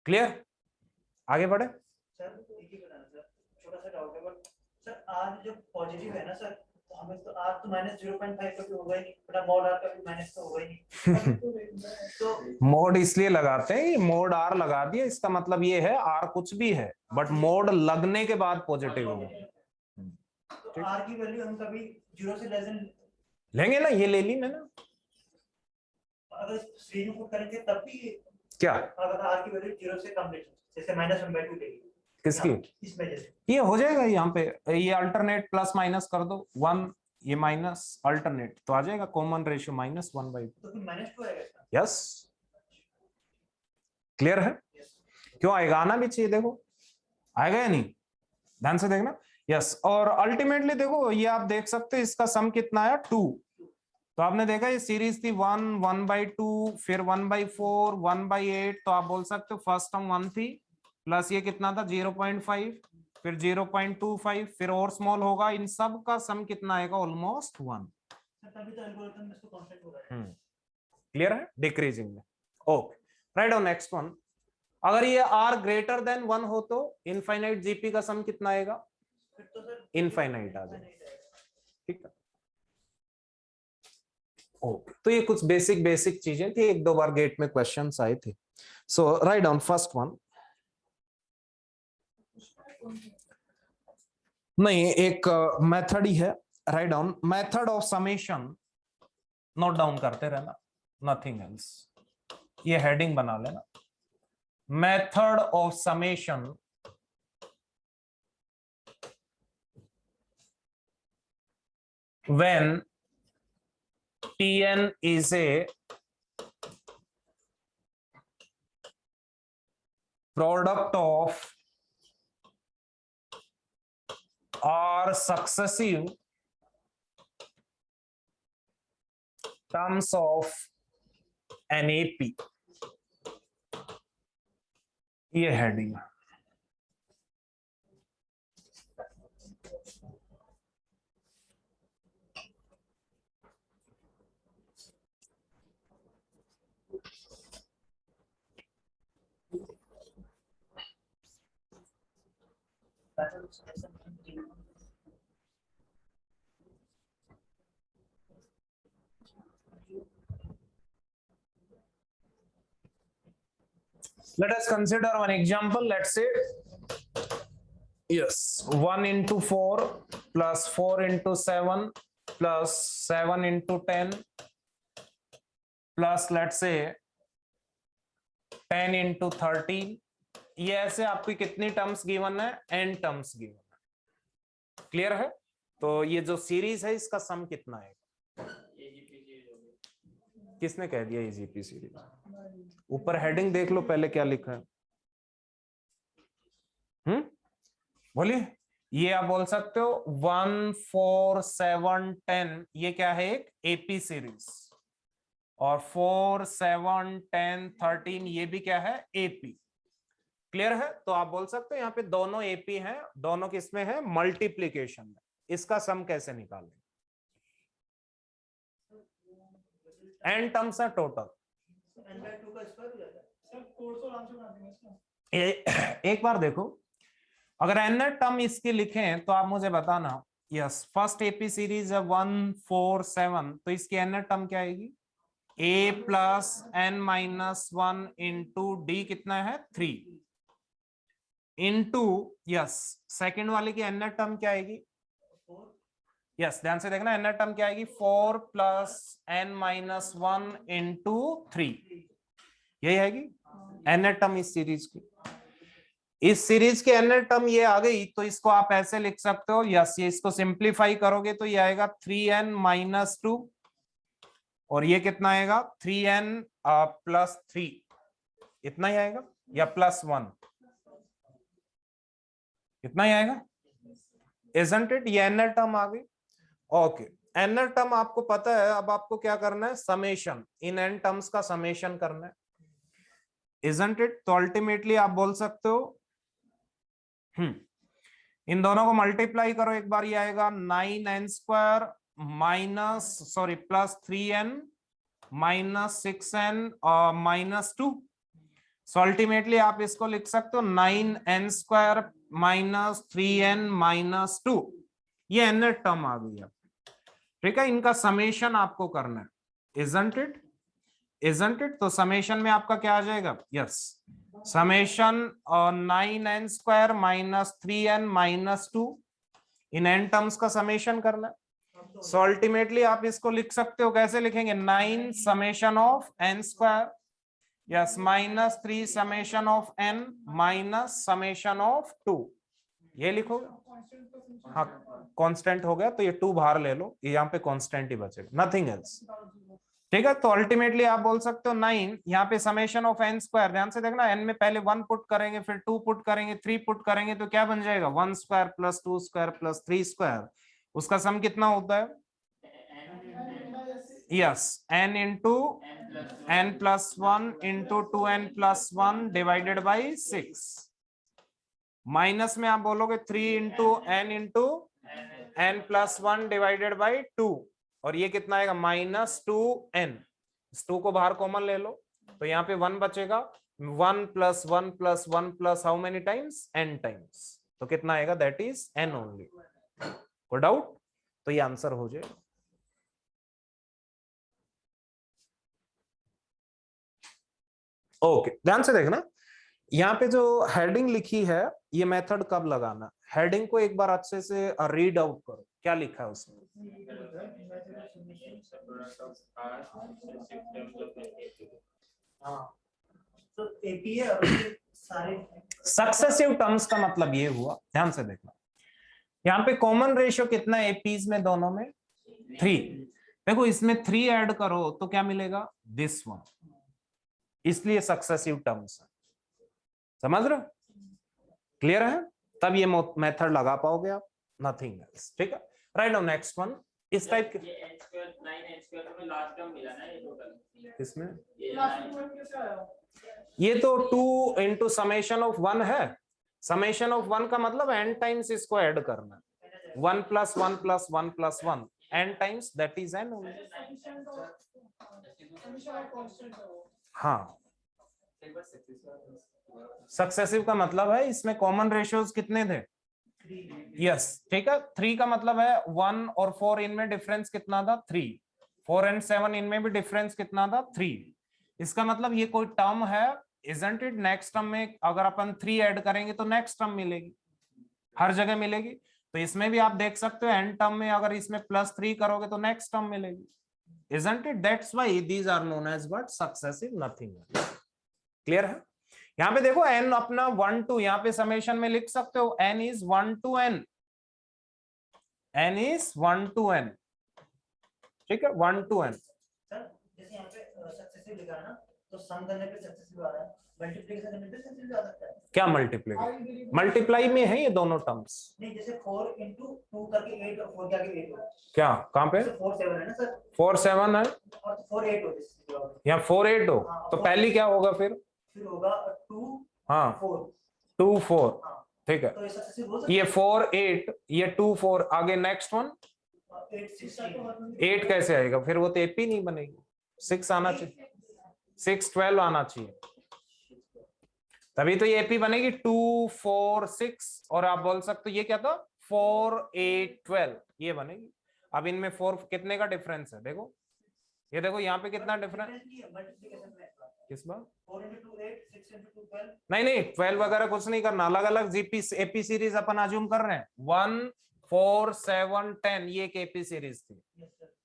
क्लियर, आगे बढ़े। सर एक ही बताना सर, छोटा सा डाउट है बट सर आर जो पॉजिटिव है ना सर, तो हमें तो आर तो -0.5 का भी होगा ही नहीं, बड़ा मोड आर का भी माइनस तो होगा ही नहीं तो मोड इसलिए लगाते हैं, मोड आर लगा दिया इसका मतलब ये है आर कुछ भी है बट मोड लगने के बाद पॉजिटिव होगा, तो आर की वैल्यू हम कभी 0 से लेस देन लेंगे ना, ये ले ली मैंने, अगर सीरीज में पुट करेंगे तब भी क्या अगर आर की वैल्यू 0 से कम ले, जैसे -1/2 लेंगे किसकी, इसमें जैसे ये हो जाएगा यहाँ पे, ये अल्टरनेट प्लस माइनस कर दो 1, ये माइनस अल्टरनेट, तो आ जाएगा कॉमन रेशियो -1/2, तो फिर -2 आएगा इसका। यस क्लियर है, क्यों आएगा, आना भी चाहिए, देखो आएगा या नहीं, ध्यान से देखना, यस। और अल्टीमेटली देखो ये आप देख सकते हो इसका सम कितना आया 2, तो आपने देखा ये सीरीज थी 1, 1/2, फिर 1/4, 1/8, तो आप बोल सकते हो फर्स्ट टर्म 1 थी प्लस ये कितना था 0.5, फिर 0.25, फिर और स्मॉल होगा, इन सब का सम कितना आएगा ऑलमोस्ट 1। तभी तो एल्गोरिथम में इसको कांस्टेंट हो रहा है। क्लियर है, डिक्रीजिंग में, okay right. On next one, अगर ये r ग्रेटर देन 1 हो तो इनफाइनाइट जीपी का सम कितना आएगा, फिर तो सर इनफाइनाइट आ जाएगा, ठीक है ओके। तो ये कुछ बेसिक चीजें थी, एक दो बार गेट में क्वेश्चंस आए थे। सो राइट डाउन फर्स्ट वन, नहीं एक मेथड ही है, write down method of summation, note down करते रहना, नथिंग एल्स, ये हेडिंग बना लेना, method of summation when Tn is a product of or successive terms of an AP. ये हेडिंग है। Let us consider one example. Let's say, yes, 1 into 4 plus 4 into 7 plus 7 into 10 plus let's say 10 into 13. ये ऐसे आपकी कितनी terms given है? n terms given है। Clear है? तो ये जो सीरीज है इसका सम कितना है? किसने कह दिया AGP सीरीज? ऊपर हेडिंग देख लो पहले क्या लिखा है। बोलिए। ये आप बोल सकते हो 1 4 7 10 ये क्या है? एक AP सीरीज। और 4 7 10 13 ये भी क्या है? AP। क्लियर है? तो आप बोल सकते हो यहाँ पे दोनों AP हैं, दोनों किसमें है? मल्टीप्लीकेशन में। इसका सम कैसे निकालें? n टर्म्स है टोटल। एक बार देखो, अगर n टर्म इसके लिखें तो आप मुझे बताना। यस, फर्स्ट AP सीरीज है 1 4 7, तो इसकी n टर्म क्या आएगी? a plus n minus 1 into D कितना है? 3 इंटू यस सेकेंड वाले की n टर्म क्या आएगी? यस, ध्यान से देखना, n टर्म क्या आएगी? 4 प्लस n माइनस 1 इंटू 3, यही आएगी n टर्म इस सीरीज की। इस सीरीज की n टर्म ये आ गई तो इसको आप ऐसे लिख सकते हो। यस, ये इसको सिंप्लीफाई करोगे तो ये आएगा 3n माइनस 2 और ये कितना आएगा? 3n प्लस 3, इतना ही आएगा या प्लस 1, इतना ही आएगा। Isn't it? ये n टर्म आ गई। ओके, n टर्म आपको पता है, अब आपको क्या करना है? समेशन, इन n टर्म्स का समेशन करना है। Isn't it? तो अल्टीमेटली आप बोल सकते हो इन दोनों को मल्टीप्लाई करो एक बार, ये आएगा 9n square minus sorry plus 3n minus 6n और माइनस 2। सो अल्टीमेटली आप इसको लिख सकते हो 9n square minus 3n minus 2, ये n टर्म आ गई। ठीक है, इनका समेशन आपको करना है। Isn't it? Isn't it? तो समेशन में आपका क्या आ जाएगा? Yes, summation 9n square minus 3n minus 2, इन n टर्म्स का समेशन करना है। सो अल्टीमेटली आप इसको लिख सकते हो, कैसे लिखेंगे? 9 summation of n square yes minus 3 summation of n minus summation of 2, ये लिखोगे। हाँ, कांस्टेंट हो गया तो ये 2 बाहर ले लो, ये यहाँ पे कांस्टेंट ही बचेगा, नथिंग एल्स। ठीक है, तो अल्टीमेटली आप बोल सकते हो 9 यहाँ पे समेशन ऑफ n स्क्वायर, ध्यान से देखना, n में पहले 1 पुट करेंगे, फिर 2 पुट करेंगे, 3 पुट करेंगे, तो क्या बन जाएगा? 1 square plus 2 square plus 3 square, उसका सम कितना होता है? Yes, n into n plus 1 into 2n plus 1 divided by 6। Minus में आप बोलोगे 3 into n plus 1 divided by 2, और ये कितना आएगा? Minus 2n। इस 2 को बाहर कॉमन ले लो तो यहाँ पे 1 बचेगा। 1 plus 1 plus 1 plus how many times? n times, तो कितना आएगा? That is n only. कोई डाउट? तो ये आंसर हो जाए। ओके, ध्यान से देखना, यहाँ पे जो हेडिंग लिखी है ये मेथड कब लगाना? हेडिंग को एक बार अच्छे से रीड आउट करो, क्या लिखा है उसमें? सक्सेसिव टर्म्स का मतलब ये हुआ, ध्यान से देखना, यहाँ पे कॉमन रेशियो कितना है एपीज में? दोनों में 3। देखो इसमें 3 ऐड करो तो क्या मिलेगा, दिस वन, इसलिए सक्सेसिव टर्म्स है, समझ रहे हो, क्लियर है, तब ये मेथड लगा पाओगे आप, नथिंग एल्स, ठीक है। राइट नाउ नेक्स्ट वन, इस टाइप के किसमें, ये तो 2 इंटू समेशन ऑफ 1 है, समेशन ऑफ 1 का मतलब n टाइम्स इसको ऐड करना है, 1 plus 1 plus 1 plus 1 n times, that is n only. हाँ, सक्सेसिव का मतलब है इसमें कॉमन रेशियोज कितने थे, यस, ठीक है, 3 का मतलब है 1 और 4 इनमें डिफरेंस कितना था, 3, 4 एंड 7 इनमें भी डिफरेंस कितना था, 3, इसका मतलब ये कोई टर्म है, इजंट इट, नेक्स्ट टर्म में अगर अपन 3 ऐड करेंगे तो नेक्स्ट टर्म मिलेगी, हर जगह मिलेगी, तो इसमें भी आप देख सकते हो एन टर्म में अगर इसमें +3 करोगे तो नेक्स्ट टर्म मिलेगी, isn't it? That's why these are known as what, successive, nothing else. Clear है, यहाँ पे देखो n अपना 1 to, यहाँ पे समेशन में लिख सकते हो n is 1 to n, n is 1 to n, ठीक है, 1 to n। सर जैसे यहाँ पे सक्सेसिव लिखा है ना, तो सम करने पे सक्सेसिव आ रहा है, मल्टीप्लिकेशन करने पे सक्सेसिव आ सकता है, क्या मल्टीप्लाई, मल्टीप्लाई में है ये दोनों टर्म्स, नहीं जैसे 4 into 2 करके 8 और 4 करके 8 हो, क्या कहाँ पे, जैसे 4 7 है ना सर, 4 7 है, और 4 8 हो, जैसे यहाँ 4 8 हो, तो पहली क्या होगा फिर होगा 2 हाँ 4, 2 4, ठीक है, तो ये सक्सेसिव हो सकता ये 4 8, ये 2 4, आगे नेक्स्ट वन है, 8 16, 8 कैसे आएगा, फिर वो तो एपी नहीं बनेगी, 6 आना चाहिए, 6 12 आना चाहिए, तभी तो ये एपी बनेगी, 2 4 6, और आप बोल सकते हो ये क्या था, 4 8 12, ये बनेगी। अब इनमें 4 कितने का डिफरेंस है, देखो ये देखो यहाँ पे कितना डिफरेंस, किस बार 4 into 2 8, 6 into 2 12, नहीं नहीं 12 वगैरह कुछ नहीं करना, अलग अलग जीपी एपी सीरीज अपन अज्यूम कर रहे हैं, 1 4 7 10 ये एक एपी सीरीज थी,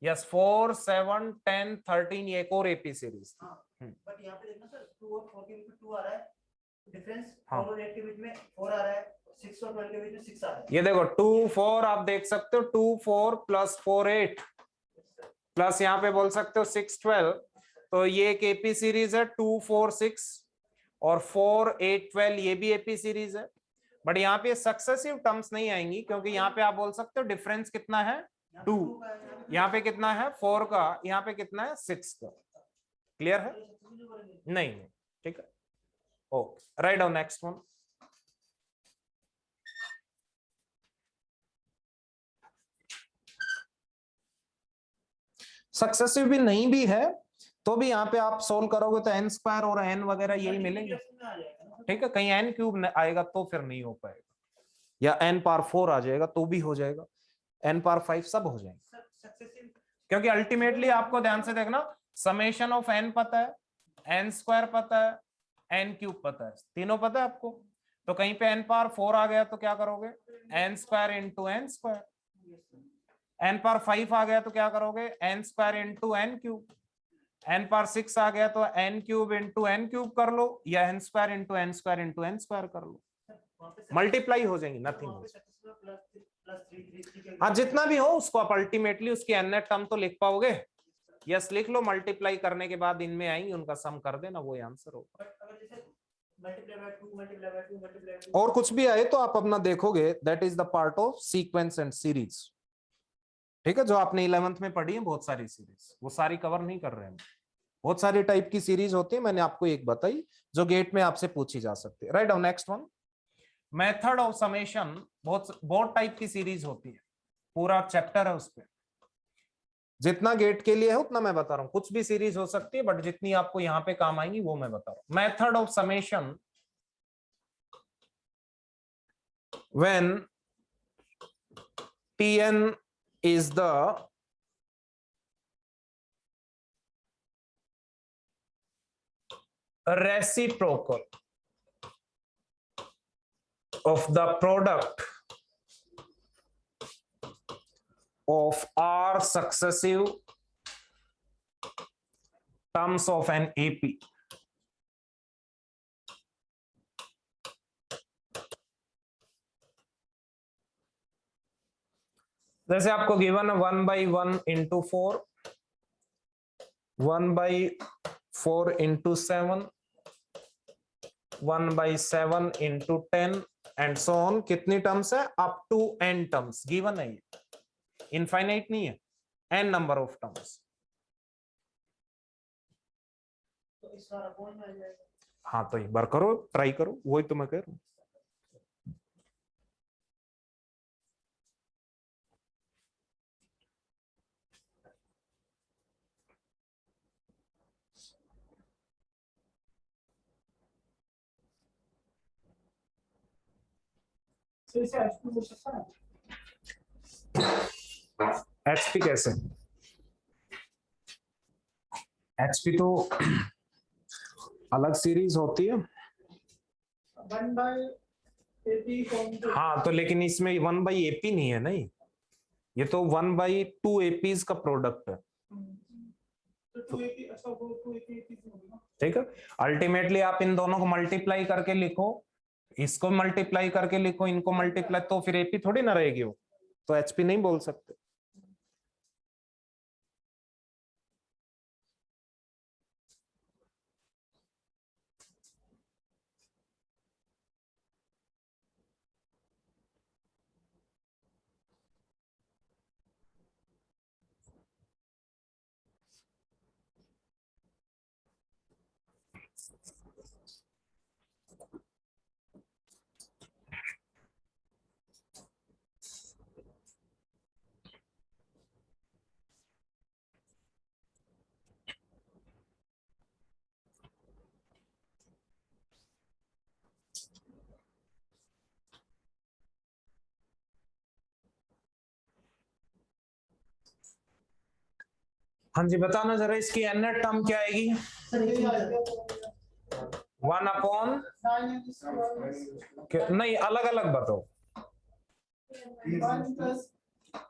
यस 4 7 10 13 ये एक और एपी सीरीज थी, बट यहाँ पे देखना सर 2 और 4 के बीच में 2 आ रहा है डिफरेंस, हाँ। 4 और 8 के बीच में 4 आ रहा है, 6 और 12 के बीच में 6 आ रहा है, ये देखो 2 4 आप देख सकते हो, 2 4 प्लस 4 8 प्लस यहाँ पे बोल सकते हो 6 12, तो ये एक एपी सीरीज है, 2 4 6 और 4 8 12 ये भी एपी सीरीज है, बट यहाँ पे सक्सेसिव टर्म्स नहीं आएंगी क्योंकि यहाँ पे आप बोल सकते हो डिफरेंस कितना है 2, यहाँ पे कितना है 4 का, यहाँ पे कितना है 6 का, क्लियर है, नहीं ठीक है, okay right down next one, successive भी नहीं भी है तो भी यहाँ पे आप सोल्व करोगे तो n स्क्वायर और n वगैरह यही मिलेंगे, ठीक है, कहीं n क्यूब आएगा तो फिर नहीं हो पाएगा, या n पावर 4 आ जाएगा तो भी हो जाएगा, n पावर 5 सब हो जाएंगे, क्योंकि अल्टीमेटली आपको ध्यान से देखना, समेशन ऑफ n पता है, n स्क्वायर पता है, n क्यूब पता है, तीनों पता है आपको, तो कहीं पे n पावर 4 आ गया तो क्या करोगे, n square into n square, n power 5 आ गया तो क्या करोगे, n square into n cube, n power 6 आ गया तो n cube into n cube कर लो, या n square into n square into n square कर लो, मल्टीप्लाई हो जाएंगी, नथिंग, हाँ जितना भी हो उसको आप अल्टीमेटली उसकी n टर्म तो लिख पाओगे, यस लिख लो, मल्टीप्लाई करने के बाद इनमें आएंगे उनका सम कर देना, वो आंसर होगा, और कुछ भी आए तो आप अपना देखोगे, that is the part of sequence and series, ठीक है, जो आपने 11th में पढ़ी है बहुत सारी सीरीज, वो सारी कवर नहीं कर रहे हैं, बहुत सारी टाइप की सीरीज होती है, मैंने आपको एक बताई जो गेट में आपसे पूछी जा सकती है, write down next one, method of summation, बहुत टाइप की सीरीज होती है, पूरा चैप्टर है उस पर, जितना गेट के लिए है उतना मैं बता रहा हूं, कुछ भी सीरीज हो सकती है बट जितनी आपको यहां पे काम आएंगी वो मैं बता रहा हूं, method of summation when Tn is the reciprocal of the product of R successive terms of an AP. जैसे आपको गिवन है 1/1 into 4 1/4 into 7, 1/7 into 10 and so on. कितनी टर्म्स है? Up to n terms given है, infinite नहीं है, n number of terms. तो इस बार अपॉन में आ जाएगा। हाँ तो एक बार करो, ट्राई करो, वही तो मैं कह रहा हूँ। तो इसे H2 बोल सकता है। एचपी कैसे? एचपी तो अलग सीरीज होती है। 1/AP form. हाँ तो लेकिन इसमें 1/AP नहीं है, नहीं, ये तो 1/2 एपीज का प्रोडक्ट है। तो 2AP, अच्छा वो 2AP होगा। ठीक है, अल्टीमेटली आप इन दोनों को मल्टीप्लाई करके लिखो, इसको मल्टीप्लाई करके लिखो, इनको मल्टीप्लाई, तो फिर एपी थोड़ी ना रहेगी वो, तो एचपी नहीं बोल सकते। हाँ जी बताना जरा, इसकी एननेट टर्म क्या आएगी? सर 1/, नहीं अलग अलग बताओ।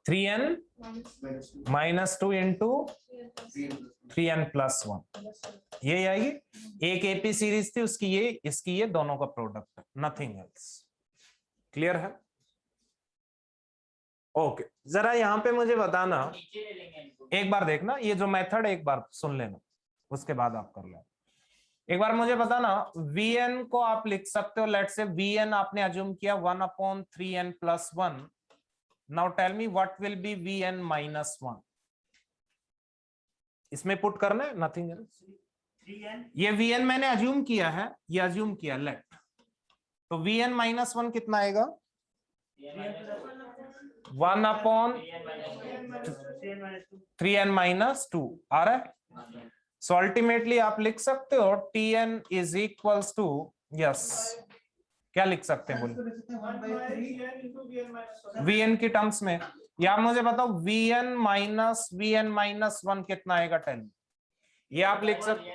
3n - 2 इंटू 3n + 1, ये आएगी। एक एपी सीरीज थी उसकी, ये इसकी, ये दोनों का प्रोडक्ट है, नथिंग एल्स। क्लियर है? ओके, जरा यहाँ पे मुझे बताना, एक बार देखना ये जो मेथड है, एक बार सुन लेना, उसके बाद आप कर लेना। एक बार मुझे बताना, Vn को आप लिख सकते हो, लेट से Vn आपने अज्यूम किया 1/3n + 1। Now tell me what will be Vn - 1। इसमें पुट करना है, नथिंग एल्स। ये Vn मैंने अज्यूम किया है, ये अज्यूम किया, लेट, तो Vn - 1 कितना आएगा? 1/3n - 2 आ रहा है। सो अल्टीमेटली आप लिख सकते हो Tn = यस, क्या लिख सकते हैं बोलो? Vn की टर्म्स में, या मुझे बताओ Vn - 1 कितना आएगा? 10। ये आप लिख सकते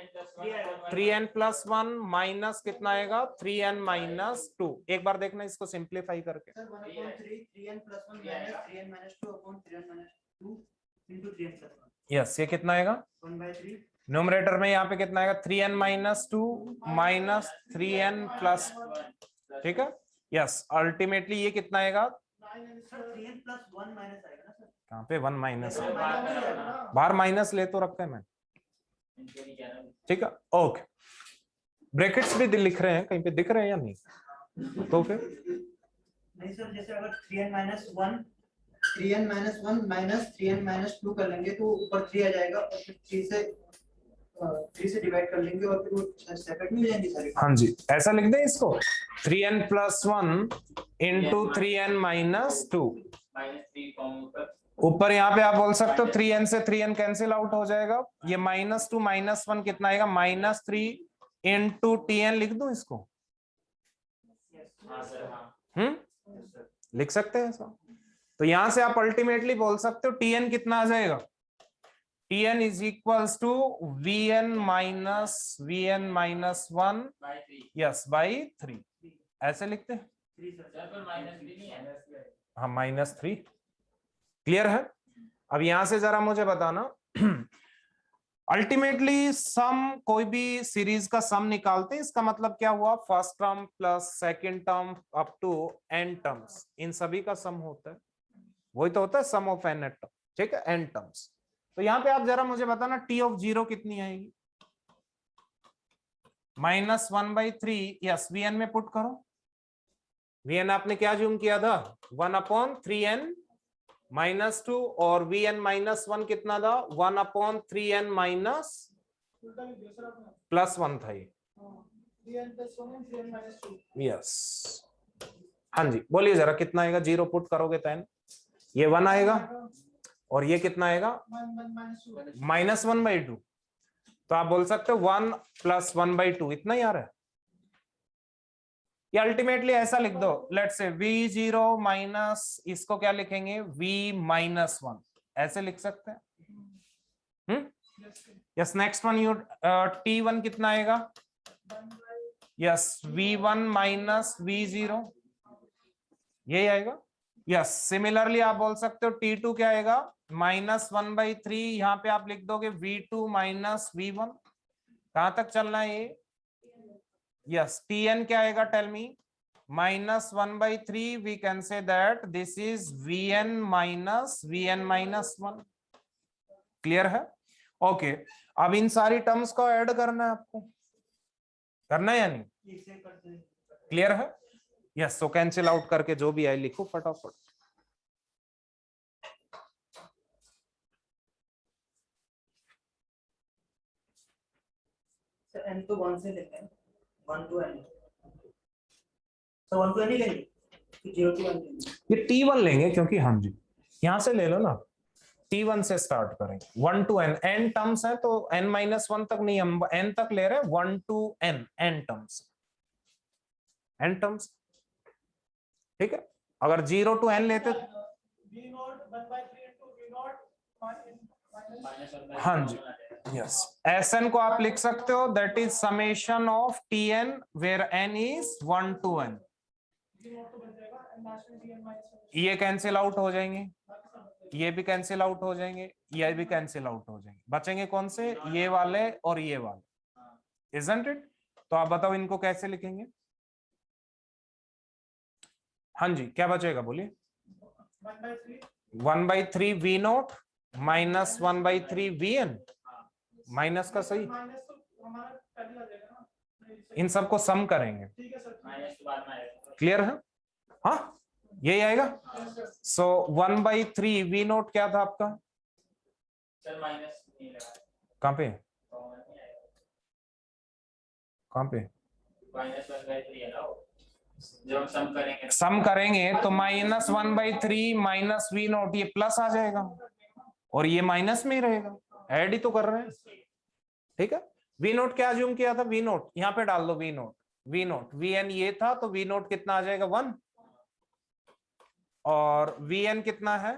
3n + 1 माइनस कितना आएगा? 3n - 2। एक बार देखना इसको सिंप्लीफाई करके। Sir 1/3 3n + 1 - 3n - 2 / 3n - 2 into 3n + 1। Yes, ये कितना आएगा? 1/3। न्यूमरेटर में यहाँ पे कितना आएगा? 3n - 2 माइनस 3n + 1, ठीक है। यस, अल्टीमेटली ये कितना आएगा? सर 3n + 1 माइनस आएगा ना सर? कहाँ पे 1 माइनस? माइनस बाहर माइनस ले तो रखा है मैं, ठीक है। ओके, ब्रैकेट्स भी लिख रहे हैं, कहीं पे दिख रहे हैं या नहीं? तो फिर नहीं सर, जैसे अगर 3n - 1 3n - 1 माइनस 3n - 2 कर लेंगे तो ऊपर 3 आ जाएगा, और फिर 3 से डिवाइड कर लेंगे और फिर वो सेपरेट में हो जाएंगे सारे। हाँ जी, ऐसा लिख दें इसको, 3n + 1 इंटू 3n - 2। ऊपर यहाँ पे आप बोल सकते हो 3n से 3n कैंसिल आउट हो जाएगा, ये -2 - 1 कितना आएगा? -3 इंटू Tn लिख दूं इसको? लिख सकते हैं ऐसा। तो यहां से आप अल्टीमेटली बोल सकते हो Tn कितना आ जाएगा? Tn = Vn - 1 यस /3, ऐसे लिखते हैं। हाँ -3, क्लियर है। अब यहां से जरा मुझे बताना, अल्टीमेटली सम, कोई भी सीरीज का सम निकालते हैं, इसका मतलब क्या हुआ? First term plus second term up to n terms, इन सभी का सम होता है, वही तो होता है सम ऑफ n टर्म, ठीक है, n टर्म्स। तो यहाँ पे आप जरा मुझे बताना टी ऑफ 0 कितनी आएगी? -1/3, यस वीएन में पुट करो। वीएन आपने क्या जूम किया था? 1/3n -2 और वीएन -1 कितना था? 1/3n माइनस उल्टा लिख दिया सर आपने। +1 था ये। 3n + 1 and 3n - 2। यस हाँ जी, बोलिए जरा कितना आएगा? 0 पुट करोगे तो n, ये 1 आएगा और ये कितना आएगा? -1/2। तो आप बोल सकते हो 1 + 1/2 इतना ही आ रहा है। ये अल्टीमेटली ऐसा लिख दो, लेट्स से v0 माइनस इसको क्या लिखेंगे? v-1 ऐसे लिख सकते हैं। Yes next one you t1 कितना आएगा? यस v1 माइनस v0 यही आएगा। यस सिमिलरली आप बोल सकते हो t2 क्या आएगा? -1/3, यहाँ पे आप लिख दोगे v2 माइनस v1। कहां तक चलना है ये? यस tn क्या आएगा? Tell me. -1/3 we can say that this is vn minus vn -1। Clear है? ओके अब इन सारी टर्म्स को ऐड करना है आपको, करना है या नहीं? क्लियर है? यस सो कैंसिल आउट करके जो भी आए लिखो फटाफट। n तो 1 से लेते हैं, 1 to n, तो 1 to n ही लेंगे, 0 to 1 लेंगे। ये t1 लेंगे क्योंकि हाँ जी यहां से ले लो ना, t1 से स्टार्ट करेंगे। 1 to n, n टर्म्स है तो n-1 तक नहीं, हम n तक ले रहे हैं। 1 to n, n terms, n terms ठीक है। अगर 0 to n लेते v0 1/3 into v0 हाँ जी यस Sn को आप लिख सकते हो that is summation of Tn where n is 1 to n। v0 तो बन जाएगा n - vn - 1। ये कैंसिल आउट हो जाएंगे, ये भी कैंसिल आउट हो जाएंगे, ये भी कैंसिल आउट हो जाएंगे। बचेंगे कौन से? ये वाले और ये वाले, इजंट इट? तो आप बताओ इनको कैसे लिखेंगे? हाँ जी क्या बचेगा बोलिए? 1/3 v0 माइनस 1/3 vn माइनस का सही, माइनस तो हमारा पहले आ जाएगा ना। इन सबको सम करेंगे। ठीक है सर। माइनस के बाद में आएगा। क्लियर है? हाँ यही आएगा। सो 1/3 v0 क्या था आपका? सर माइनस नहीं लगा, कहाँ पे? कॉमन नहीं आएगा, कहाँ पे? -1/3 है ना वो, जब हम सम करेंगे सम करेंगे तो -1/3 माइनस v0 ये प्लस आ जाएगा और ये माइनस में ही रहेगा, ऐड ही तो कर रहे हैं। ठीक है v0 क्या अज्यूम किया था? v0 यहाँ पे डाल दो, v0 vn ये था तो v0 कितना आ जाएगा? 1 और vn कितना है?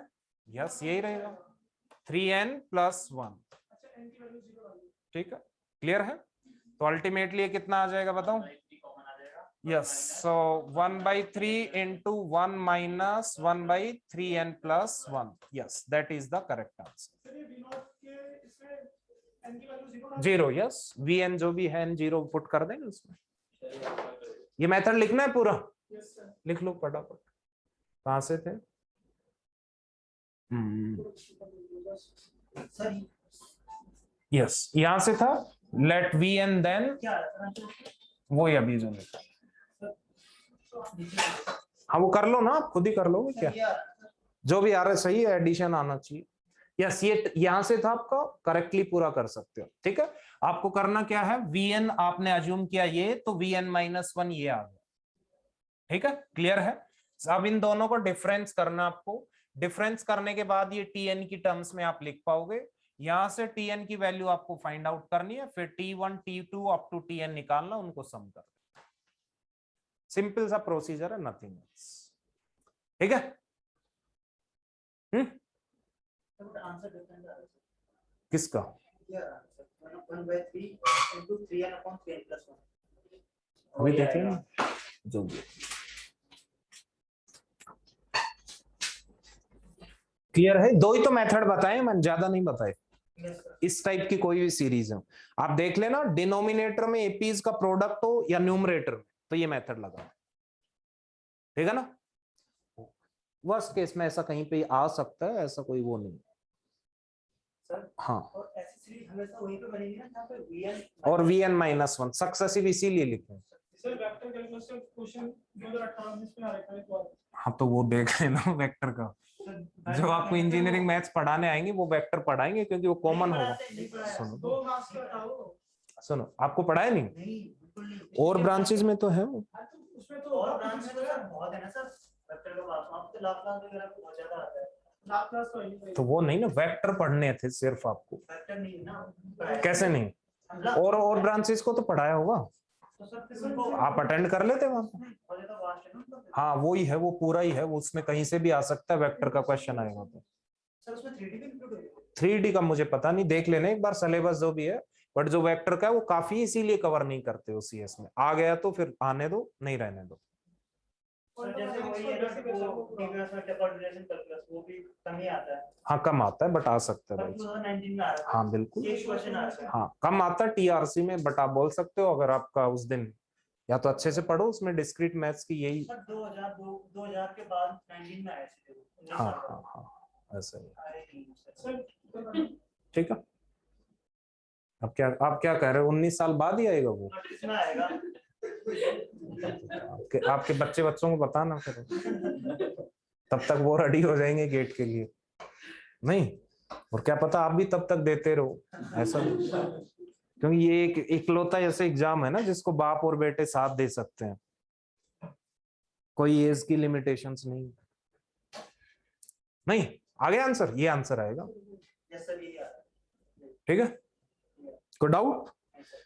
यस यही रहेगा 3n + 1। ठीक है क्लियर है? तो अल्टीमेटली ये कितना आ जाएगा बताओ? Yes so 1/3 into 1 minus 1/3n + 1। Yes that is the correct answer. 0 yes vn जो भी है n0 पुट कर देंगे उसमें। ये मेथड लिखना है पूरा, लिख लो फटाफट। कहां से थे? यस यहां से था, लेट vn देन वो ही अभी जो लिखा। हाँ वो कर लो ना, आप खुद ही कर लोगे क्या? जो भी आ रहा है सही है, एडिशन आना चाहिए। यस ये यहां से था आपका, करेक्टली पूरा कर सकते हो। ठीक है आपको करना क्या है? vn आपने अज्यूम किया ये, तो vn -1 ये आ गया। ठीक है क्लियर है? अब इन दोनों को डिफरेंस करना आपको, डिफरेंस करने के बाद ये tn की टर्म्स में आप लिख पाओगे। यहां से tn की वैल्यू आपको फाइंड आउट करनी है, फिर t1 t2 up to tn निकालना, उनको सम कर। सिंपल सा प्रोसीजर है, नथिंग एल्स। ठीक है किसका? 1/3 into 3n/3n + 1 अभी देखिए ना जो भी क्लियर है। दो ही तो मेथड बताए, मैंने ज्यादा नहीं बताए। इस टाइप की कोई भी सीरीज है आप देख लेना, डिनोमिनेटर में एपीज का प्रोडक्ट हो या न्यूमरेटर में, तो ये मेथड लगा। ठीक है ना? वर्स्ट केस में ऐसा कहीं पे आ सकता है, ऐसा कोई वो नहीं। सर हाँ, और ऐसी सीरीज हमेशा वहीं पे बनेगी ना जहाँ पे vn और vn-1 सक्सेसिव इसीलिए लिखे। सर वेक्टर कैलकुलस से क्वेश्चन 2018 में आ रखा है तो हाँ तो वो देख लेना वेक्टर का, जो आपको इंजीनियरिंग मैथ्स पढ़ाने आएंगे वो वेक्टर पढ़ाएंगे क्योंकि वो कॉमन होगा। सुनो 2 मार्क्स का हटाओ। सुनो, आपको पढ़ाया नहीं? नहीं बिल्कुल नहीं। और ब्रांचेस में तो है वो। उसमें तो और ब्रांच में तो सर बहुत है ना सर, वेक्टर का पास आप तो लाख वगैरह बहुत ज्यादा आता है। लाख क्लास तो नहीं तो वो नहीं ना, वेक्टर पढ़ने थे सिर्फ आपको। वेक्टर नहीं है ना। कैसे नहीं? और ब्रांचेस को तो पढ़ाया होगा, तो सर फिर उनको आप अटेंड कर लेते वहां पे। बहुत ज्यादा वास्ट है ना उनका फिर। हाँ वो ही है, वो पूरा ही है, वो उसमें कहीं से भी आ सकता है वेक्टर का क्वेश्चन आएगा तो। सर उसमें 3D भी इंक्लूड होगा? 3D का मुझे पता नहीं, देख लेना एक बार सिलेबस जो भी है, बट जो वेक्टर का है वो काफी इसीलिए कवर नहीं करते हो सीएस में। आ गया तो फिर आने दो, नहीं रहने दो। सर जैसे वही है ना वो डिफरेंस में कोऑर्डिनेशन कैलकुलस वो भी कम ही आता है। हाँ कम आता है बट आ सकता है पर भाई। 2019 में आ रहा है। हाँ बिल्कुल, एक क्वेश्चन आ रहा है। हाँ कम आता है टीआरसी में, बट आप बोल सकते हो अगर आपका उस दिन या तो अच्छे से पढ़ो, उसमें डिस्क्रीट मैथ्स की यही। सर 2000 के बाद 19 में आए थे। हाँ हाँ हाँ ऐसा ही, आए नहीं सर। सर ठीक है। अब क्या आप क्या कह रहे हो, 19 साल बाद ही आएगा वो? नोटिस में आएगा। आपके बच्चों को बताना फिर, तब तक वो रेडी हो जाएंगे गेट के लिए। नहीं, और क्या पता आप भी तब तक देते रहो, ऐसा नहीं। क्योंकि ये एक इकलौता ऐसे एग्जाम है ना जिसको बाप और बेटे साथ दे सकते हैं, कोई एज की लिमिटेशंस नहीं। नहीं आगे आंसर, ये आंसर आएगा। यस सर यही आ रहा है। ठीक है, कोई डाउट?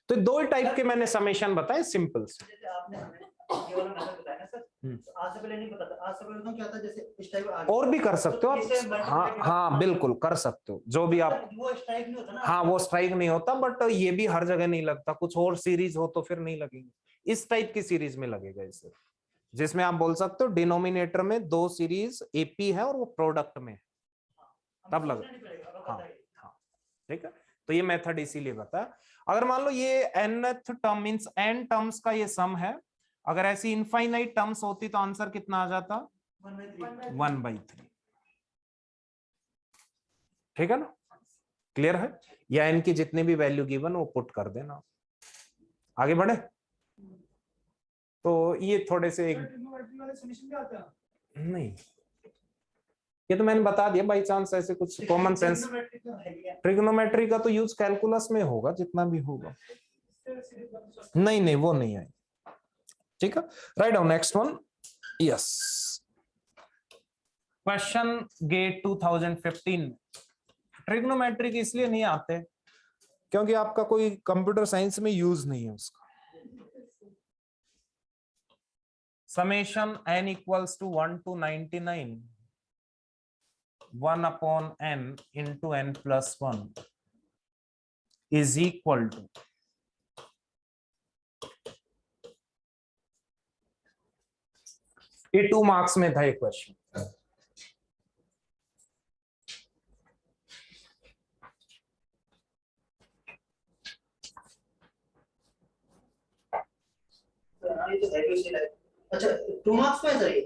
तो दो ही टाइप के मैंने समेशन बताए सिंपल से। जैसे आपने हमें ये वाला मेथड बताया ना सर, तो आज से पहले नहीं पता था। आज से पहले तो क्या था, जैसे इस टाइप आगे और भी कर सकते हो आप, हाँ हाँ बिल्कुल कर सकते हो, जो भी आप। वो स्ट्राइक नहीं होता ना। हाँ वो स्ट्राइक नहीं होता, बट ये भी हर जगह नहीं लगता, कुछ और सीरीज हो तो फिर नहीं लगेगी। इस टाइप की सीरीज में लगेगा इसे, जिसमें आप बोल सकते हो डिनोमिनेटर में 2 सीरीज एपी है और वो प्रोडक्ट में है, तब लगे। हाँ हाँ ठीक है, तो ये मेथड इसीलिए बताया। अगर मान लो ये nth term means n terms का ये सम है, अगर ऐसी इनफाइनाइट टर्म्स होती तो आंसर कितना आ जाता? 1/3। ठीक है ना, क्लियर है? या n की जितनी भी वैल्यू गिवन वो पुट कर देना। आगे बढ़े, तो ये थोड़े से एक नहीं, ये तो मैंने बता दिया बाई चांस, ऐसे कुछ कॉमन सेंस। ट्रिग्नोमेट्री का तो यूज कैलकुलस में होगा जितना भी होगा। नहीं नहीं वो नहीं है। ठीक है, write down next one. Yes, question GATE 2015 trigonometric इसलिए नहीं आते क्योंकि आपका कोई कंप्यूटर साइंस में यूज नहीं है उसका। Summation n equals to 1 to 99 1/n into n+1 is equal to ये 2 मार्क्स में था ये क्वेश्चन। अच्छा 2 मार्क्स में है सर ये?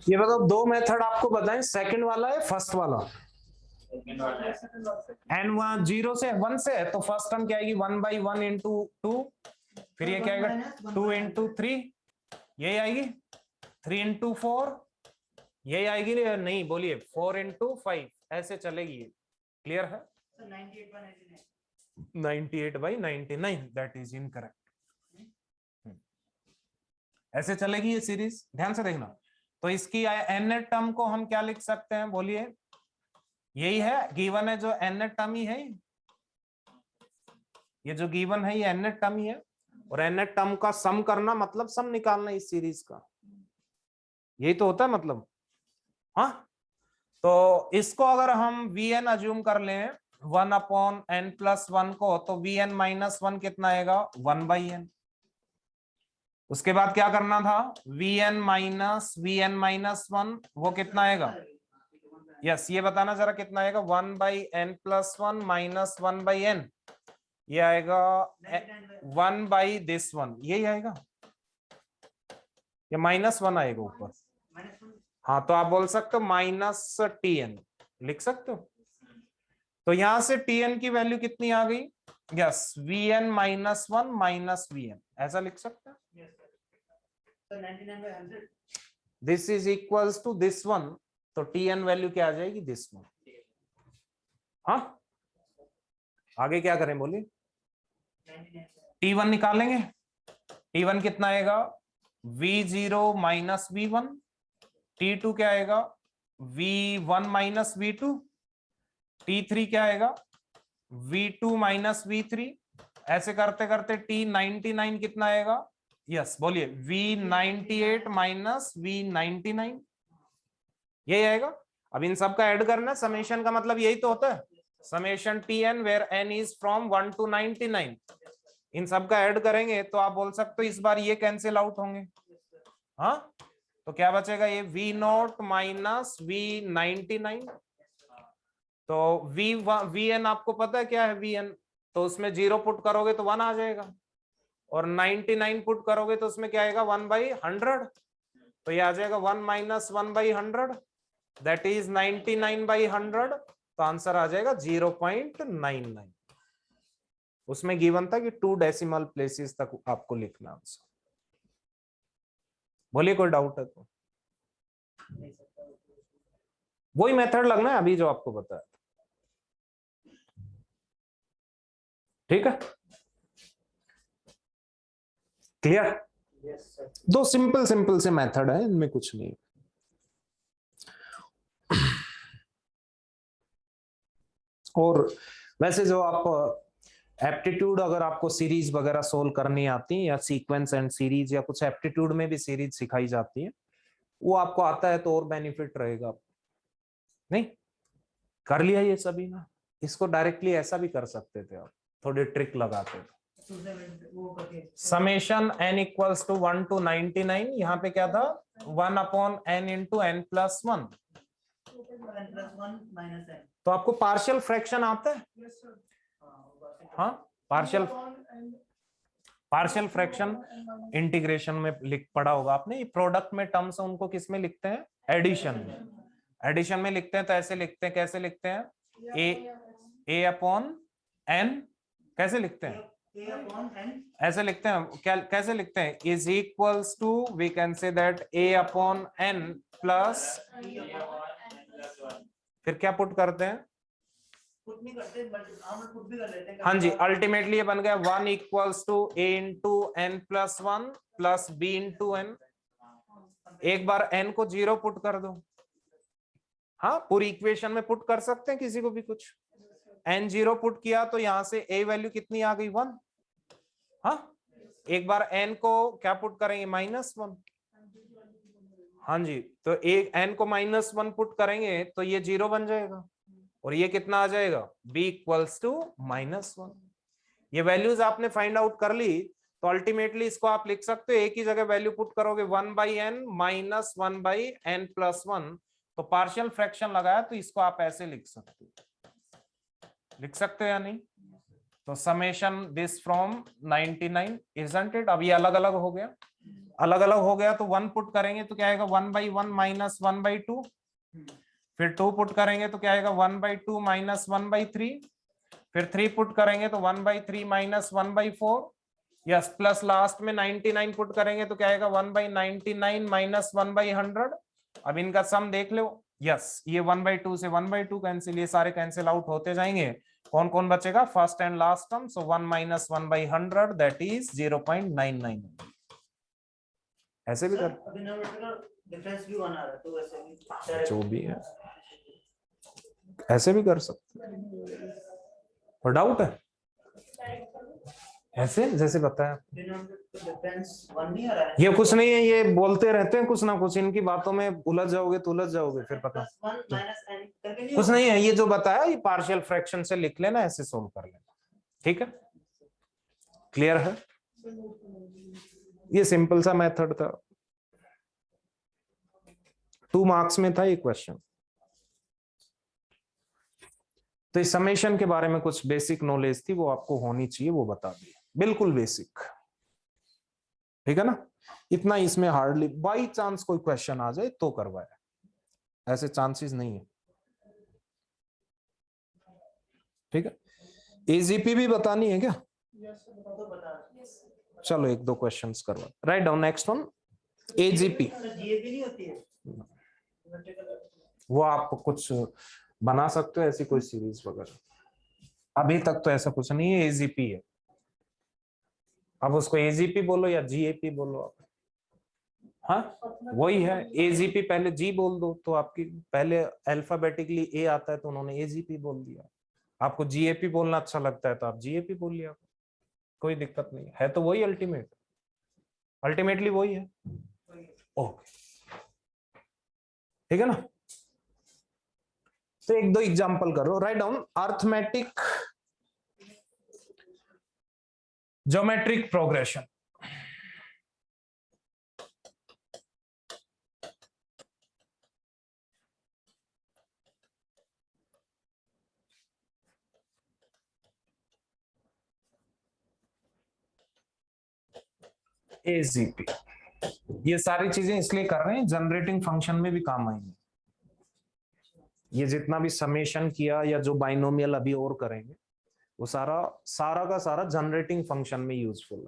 ये बताओ 2 मेथड आपको बताएं, सेकंड वाला है फर्स्ट वाला? n 0 से 1 से है तो फर्स्ट टर्म क्या आएगी 1/1 into 2, फिर ये क्या आएगा 2 into 3, यही आएगी 3 into 4, यही आएगी नहीं बोलिए 4 into 5, ऐसे चलेगी। क्लियर है? 98/99 दैट इज इनकरेक्ट। ऐसे चलेगी ये सीरीज, ध्यान से देखना। तो इसकी n टर्म को हम क्या लिख सकते हैं बोलिए? यही है गिवन है जो n टर्म ही है, ये जो गिवन है ये n टर्म ही है, और n टर्म का सम करना मतलब सम निकालना इस सीरीज का, यही तो होता है मतलब। हाँ तो इसको अगर हम vn अज्यूम कर लें 1/n+1 को, तो vn-1 कितना आएगा 1/n। उसके बाद क्या करना था vn-1 वो कितना आएगा? यस ये बताना जरा कितना आएगा 1/n+1 -1/n, ये आएगा 99 1 बाई दिस वन, यही आएगा, ये -1 आएगा ऊपर। -1 हाँ तो आप बोल सकते हो -TN लिख सकते हो। तो यहां से TN की वैल्यू कितनी आ गई? यस, VN -1 VN, ऐसा लिख सकते हैं। yes sir, 99/100 this is equals to this one, तो TN वैल्यू क्या आ जाएगी? This one. हाँ, आगे क्या करें बोलिए? 99 T1 निकालेंगे। T1 कितना आएगा? V0 -V1। T2 क्या आएगा? V1 -V2। T3 क्या आएगा? V2 -V3। ऐसे करते करते T99 कितना आएगा? यस बोलिए, V98 -V99, यही आएगा। अब इन सब का ऐड करना, समेशन का मतलब यही तो होता है, summation TN where N is from 1 to 99। इन सब का ऐड करेंगे तो आप बोल सकते हो इस बार ये कैंसिल आउट होंगे। हाँ, तो क्या बचेगा? ये V0 -V99। तो VN आपको पता है क्या है VN, तो उसमें 0 पुट करोगे तो 1 आ जाएगा, और 99 पुट करोगे तो उसमें क्या आएगा? 1/100। तो ये आ जाएगा 1 - 1/100, दैट इज 99/100। तो आंसर आ जाएगा 0.99। उसमें गिवन था कि 2 डेसिमल प्लेसेस तक आपको लिखना आंसर। बोलिए कोई डाउट है तो? वही मेथड लगना है अभी जो आपको बताया, ठीक है? क्लियर? yes sir दो सिंपल सिंपल से मेथड है, इनमें कुछ नहीं। और वैसे जो आप एप्टीट्यूड, अगर आपको सीरीज वगैरह सोल्व करनी आती है, या सीक्वेंस एंड सीरीज, या कुछ एप्टीट्यूड में भी सीरीज सिखाई जाती है, वो आपको आता है तो और बेनिफिट रहेगा। नहीं कर लिया ये सभी ना, इसको डायरेक्टली ऐसा भी कर सकते थे आप, थोड़ी ट्रिक लगाते थे। Summation n equals to 1 to 99, यहाँ पे क्या था? 1/n into n plus 1। n + 1 - n तो आपको पार्शियल फ्रैक्शन आता है? Yes sir. हाँ, पार्शियल फ्रैक्शन इंटीग्रेशन में लिख पढ़ा होगा आपने। प्रोडक्ट में टर्म्स उनको किस में लिखते हैं? एडिशन में। एडिशन में लिखते हैं तो ऐसे लिखते हैं, कैसे लिखते हैं? A/n, कैसे लिखते हैं? A/n ऐसे लिखते हैं क्या? कैसे लिखते हैं? Is equals to, we can say that A/n plus, फिर क्या पुट करते हैं? पुट नहीं करते, बट हम पुट भी कर लेते हैं। हाँ जी, अल्टीमेटली ये बन गया 1 equals to A into n plus 1 plus B into n। एक बार n को 0 पुट कर दो। हाँ, पूरी इक्वेशन में पुट कर सकते हैं, किसी को भी कुछ। n 0 पुट किया तो यहां से a वैल्यू कितनी आ गई? 1। हाँ, एक बार n को क्या पुट करेंगे? -1। हाँ जी, तो एक n को -1 पुट करेंगे तो ये 0 बन जाएगा, और ये कितना आ जाएगा? b equals to -1। ये वैल्यूज आपने फाइंड आउट कर ली, तो अल्टीमेटली इसको आप लिख सकते हो, एक ही जगह वैल्यू पुट करोगे 1/n माइनस 1/n प्लस 1। तो पार्शियल फ्रैक्शन लगाया तो इसको आप ऐसे लिख सकते हो, लिख सकते हो या नहीं? तो summation this from 99, isn't it? अब ये अलग अलग हो गया, अलग अलग हो गया तो 1 पुट करेंगे तो क्या आएगा? 1/1 माइनस 1/2। फिर 2 पुट करेंगे तो क्या आएगा? 1/2 माइनस 1/3। फिर 3 पुट करेंगे तो 1/3 माइनस 1/4। यस, प्लस लास्ट में 99 पुट करेंगे तो क्या आएगा? 1/99 माइनस 1/100। अब इनका सम देख लो। यस, ये 1/2 से 1/2 कैंसिल, ये सारे कैंसिल आउट होते जाएंगे। कौन कौन बचेगा? First and last term. So 1 minus 1/100 that is 0.99। ऐसे भी कर, डिफरेंस भी 1 आ रहा है, तो वैसे भी जो भी है ऐसे भी कर सकते। और डाउट है ऐसे जैसे बताया? डिफरेंस 1 नहीं आ रहा है। ये कुछ नहीं है, ये बोलते रहते हैं कुछ ना कुछ, इनकी बातों में उलझ जाओगे तो उलझ जाओगे फिर पता। +1 - n करके नहीं कुछ नहीं है, ये जो बताया ये पार्शियल फ्रैक्शन से लिख लेना, ऐसे सोल्व कर लेना, ठीक है? क्लियर है? ये सिंपल सा मेथड था, 2 मार्क्स में था ये क्वेश्चन। तो इस समेशन के बारे में कुछ बेसिक नॉलेज थी, वो आपको होनी चाहिए, वो बता दी, बिल्कुल बेसिक, ठीक है ना। इतना इसमें हार्डली बाई चांस कोई क्वेश्चन आ जाए तो करवाया, ऐसे चांसेस नहीं है, ठीक है। एजीपी भी बतानी है क्या? तो बता चलो एक दो क्वेश्चंस करवा, right down next one AGP. GAP नहीं होती है वो आप कुछ बना सकते हो ऐसी कोई सीरीज वगैरह, अभी तक तो ऐसा कुछ नहीं है, एजीपी है। अब उसको एजीपी बोलो या जीएपी बोलो आप, हाँ वही है। एजीपी पहले जी बोल दो तो आपकी पहले अल्फाबेटिकली ए आता है तो उन्होंने एजीपी बोल दिया। आपको जीएपी बोलना अच्छा लगता है तो आप जीएपी बोल लिया, कोई दिक्कत नहीं है, तो वही अल्टीमेटली वही है। ओके ठीक है ना। तो एक दो एग्जांपल करो, write down arithmetic geometric progression. AGP, ये सारी चीजें इसलिए कर रहे हैं जनरेटिंग फंक्शन में भी काम आएंगे। ये जितना भी समेशन किया या जो बाइनोमियल अभी और करेंगे वो सारा का सारा जनरेटिंग फंक्शन में यूजफुल है।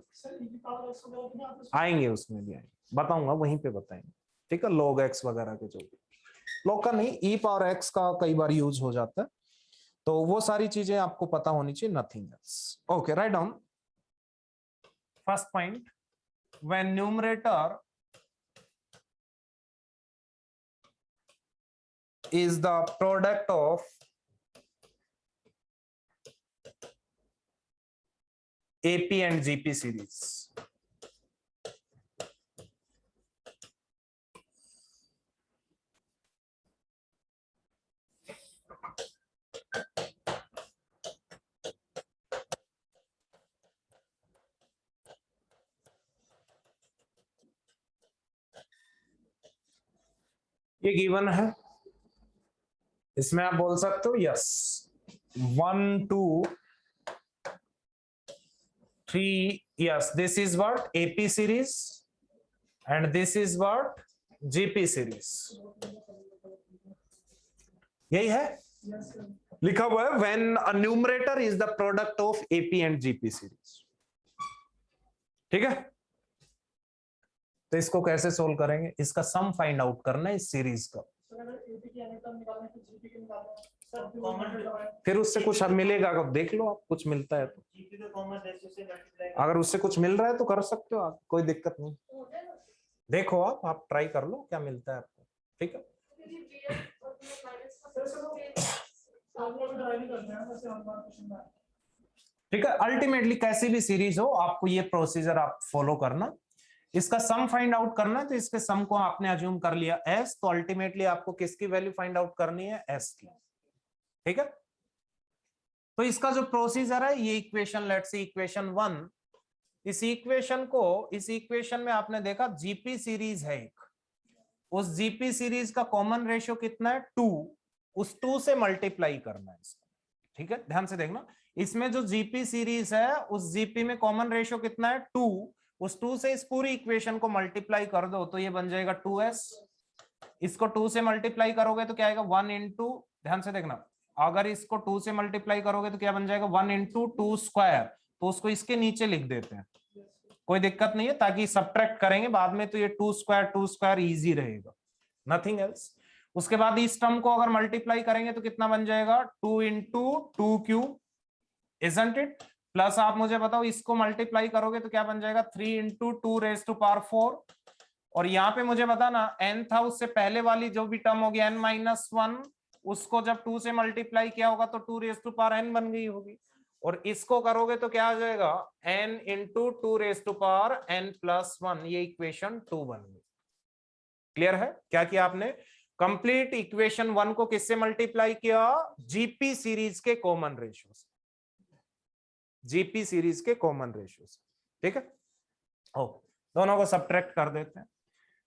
आएंगे उसमें भी आएंगे, बताऊंगा वहीं पे बताएंगे, ठीक है। log x वगैरह के जो log का नहीं e पावर x का कई बार यूज हो जाता है, तो वो सारी चीजें आपको पता होनी चाहिए, nothing else. Okay right down first point, when numerator is the product of AP and GP series. ये गिवन है, इसमें आप बोल सकते हो yes 1 2 3, yes this is what AP series and this is what GP series, यही है लिखा हुआ है when a numerator is the product of AP and GP series, ठीक है। तो इसको कैसे सोल्व करेंगे, इसका सम फाइंड आउट करना है इस सीरीज का, फिर उससे कुछ मिलेगा, अगर देख लो आप कुछ मिलता है तो, अगर उससे कुछ मिल रहा है तो कर सकते हो आप, कोई दिक्कत नहीं, देखो आप ट्राई कर लो क्या मिलता है आपको, ठीक है। ठीक है, अल्टीमेटली कैसी भी सीरीज हो आपको ये प्रोसीजर आप फॉलो करना, इसका सम फाइंड आउट करना है, तो इसके सम को आपने अज्यूम कर लिया s, तो अल्टीमेटली आपको किसकी वैल्यू फाइंड आउट करनी है, s की, ठीक है। तो इसका जो प्रोसीजर है, ये इक्वेशन लेट्स से इक्वेशन 1, इस इक्वेशन में आपने देखा जीपी सीरीज है एक, उस जीपी सीरीज का कॉमन रेशियो कितना है 2, उस 2 से मल्टीप्लाई करना है इसको, ठीक है। ध्यान से देखना, इसमें जो जीपी सीरीज है उस जीपी में कॉमन रेशियो कितना है 2, उस 2 से इस पूरी इक्वेशन को मल्टीप्लाई कर दो तो ये बन जाएगा 2s, इसको 2 से मल्टीप्लाई करोगे तो क्या आएगा 1 इंटू, ध्यान से देखना, अगर इसको 2 से मल्टीप्लाई करोगे तो क्या बन जाएगा 1 इंटू 2 स्क्वायर, तो उसको इसके नीचे लिख देते हैं, कोई दिक्कत नहीं है, ताकि सब्ट्रैक्ट करेंगे बाद में तो ये 2 स्क्वायर इजी रहेगा, नथिंग एल्स। उसके बाद इस टर्म को अगर मल्टीप्लाई करेंगे तो कितना बन जाएगा 2 into 2 cube, isn't it, plus आप मुझे बताओ इसको मल्टीप्लाई करोगे तो क्या बन जाएगा 3 इंटू 2 रेज टू पावर 4, और यहाँ पे मुझे बताना n था, उससे पहले वाली जो भी टर्म होगी n-1, उसको जब 2 से मल्टीप्लाई किया होगा तो 2 रेज टू पावर n बन गई होगी, और इसको करोगे तो क्या आ जाएगा n into 2 raise to power n+1, ये इक्वेशन 2 बन गई। क्लियर है, क्या किया आपने, कंप्लीट इक्वेशन 1 को किससे मल्टीप्लाई किया, जीपी सीरीज के कॉमन रेशियो से, जीपी सीरीज के कॉमन रेशियो से, ठीक है। ओ दोनों को सब्ट्रैक्ट कर देते हैं,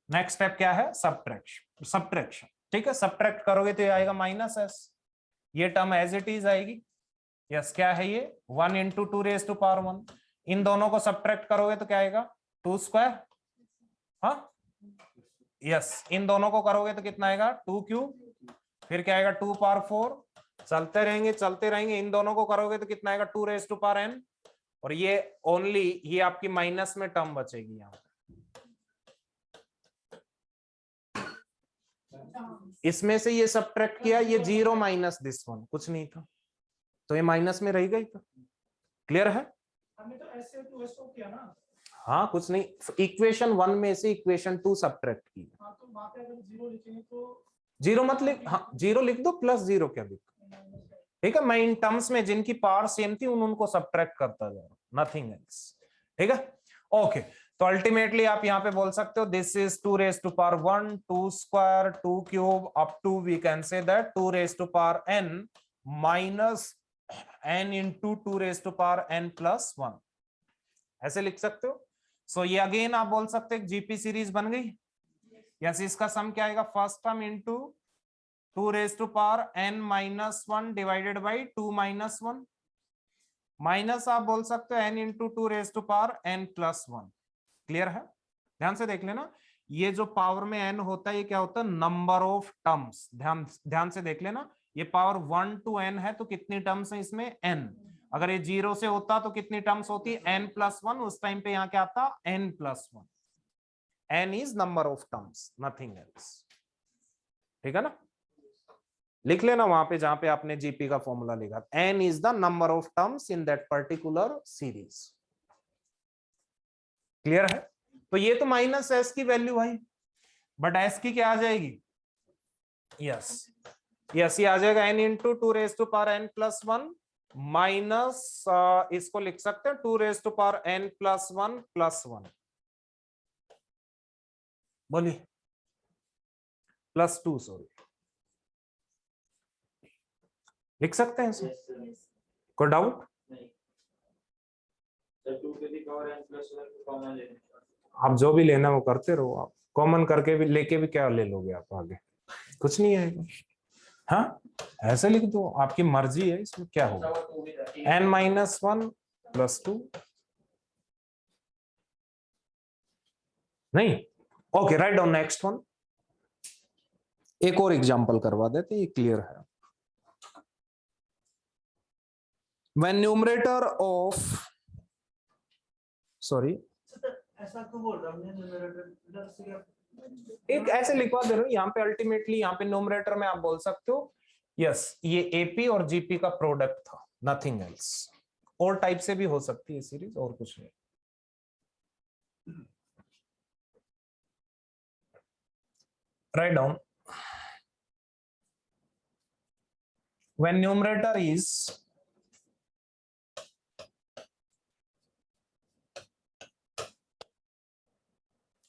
नेक्स्ट स्टेप क्या है, सब्ट्रैक्शन, ठीक है। सब्ट्रैक्ट करोगे तो ये आएगा -s, ये टर्म एज इट इज आएगी। यस क्या है ये 1 इंटू 2 रेज टू पावर 1। इन दोनों को सब्ट्रैक्ट करोगे तो क्या आएगा 2 स्क्वायर। हाँ यस इन दोनों को करोगे तो कितना आएगा 2 क्यूब, फिर क्या आएगा 2 पावर 4। चलते रहेंगे इन दोनों को करोगे तो कितना आएगा 2 रेज टू पावर n। और ये ओनली ये आपकी माइनस में टर्म बचेगी यहाँ। इसमें से ये सब्ट्रैक्ट किया, ये 0 माइनस दिस वन, कुछ नहीं था तो ये माइनस में रहेगा ही। तो क्लियर है। हमने तो S से 2S को किया ना। हाँ कुछ नहीं, इक्वेशन 1 में से इक्वेशन 2 सब्ट्रैक्ट की। हाँ तो वहां पे अगर 0 लिखेंगे तो 0 मत लिख, हाँ 0 लिख दो, प्लस 0 क्या लिख, ठीक है। मैं इन टर्म्स में जिनकी पावर सेम थी उनको सब्ट्रैक्ट करता जा रहा हूं, नथिंग एल्स, ठीक है। ओके तो अल्टीमेटली आप यहाँ पे बोल सकते हो this is 2 raise to power 1, 2 square, 2 cube, up to we can say that 2 raise to power n minus n into 2 raise to power n plus 1, ऐसे लिख सकते हो। सो ये अगेन आप बोल सकते हो जीपी सीरीज बन गई। यस इसका सम क्या आएगा first term into 2 raise to power n minus 1 divided by 2 minus 1, minus आप बोल सकते हो n into 2 raise to power n plus 1। Clear है। ध्यान से देख लेना, ये जो पावर में n होता है ये क्या होता है नंबर ऑफ टर्म्स। ध्यान से देख लेना, ये पावर 1 to n है तो कितनी टर्म्स है इसमें n। अगर ये 0 से होता तो कितनी टर्म्स होती n प्लस 1, उस टाइम पे यहाँ क्या आता n plus 1। n is number of terms, nothing else, ठीक है ना। लिख लेना वहां पे जहां पे आपने जीपी का फॉर्मूला लिखा, n is the number of terms in that particular series. Clear है। तो ये तो माइनस एस की वैल्यू भाई, बट एस की क्या आ जाएगी यस ये आ जाएगा n into 2 raise to power n plus 1 minus इसको लिख सकते हैं 2 raise to power n plus 1 plus 1, बोलिए प्लस 2 सॉरी, लिख सकते हैं इसे। कोई डाउट। आप जो भी लेना वो करते रहो, आप कॉमन करके भी लेके भी क्या ले लोगे आप आगे, कुछ नहीं आएगा। हाँ ऐसे लिख दो, आपकी मर्जी है, इसमें क्या होगा n माइनस 1 प्लस 2 नहीं। Okay right down next one. एक और एग्जांपल करवा देते, ये क्लियर है। When numerator of sorry ऐसा क्यों बोल रहा हूँ numerator एक ऐसे लिखवा दे रहा हूँ यहाँ पे, अल्टीमेटली यहाँ पे न्यूमरेटर में आप बोल सकते हो यस ये एपी और जीपी का प्रोडक्ट था, नथिंग एल्स। और टाइप से भी हो सकती है सीरीज, और कुछ नहीं। Write down when numerator is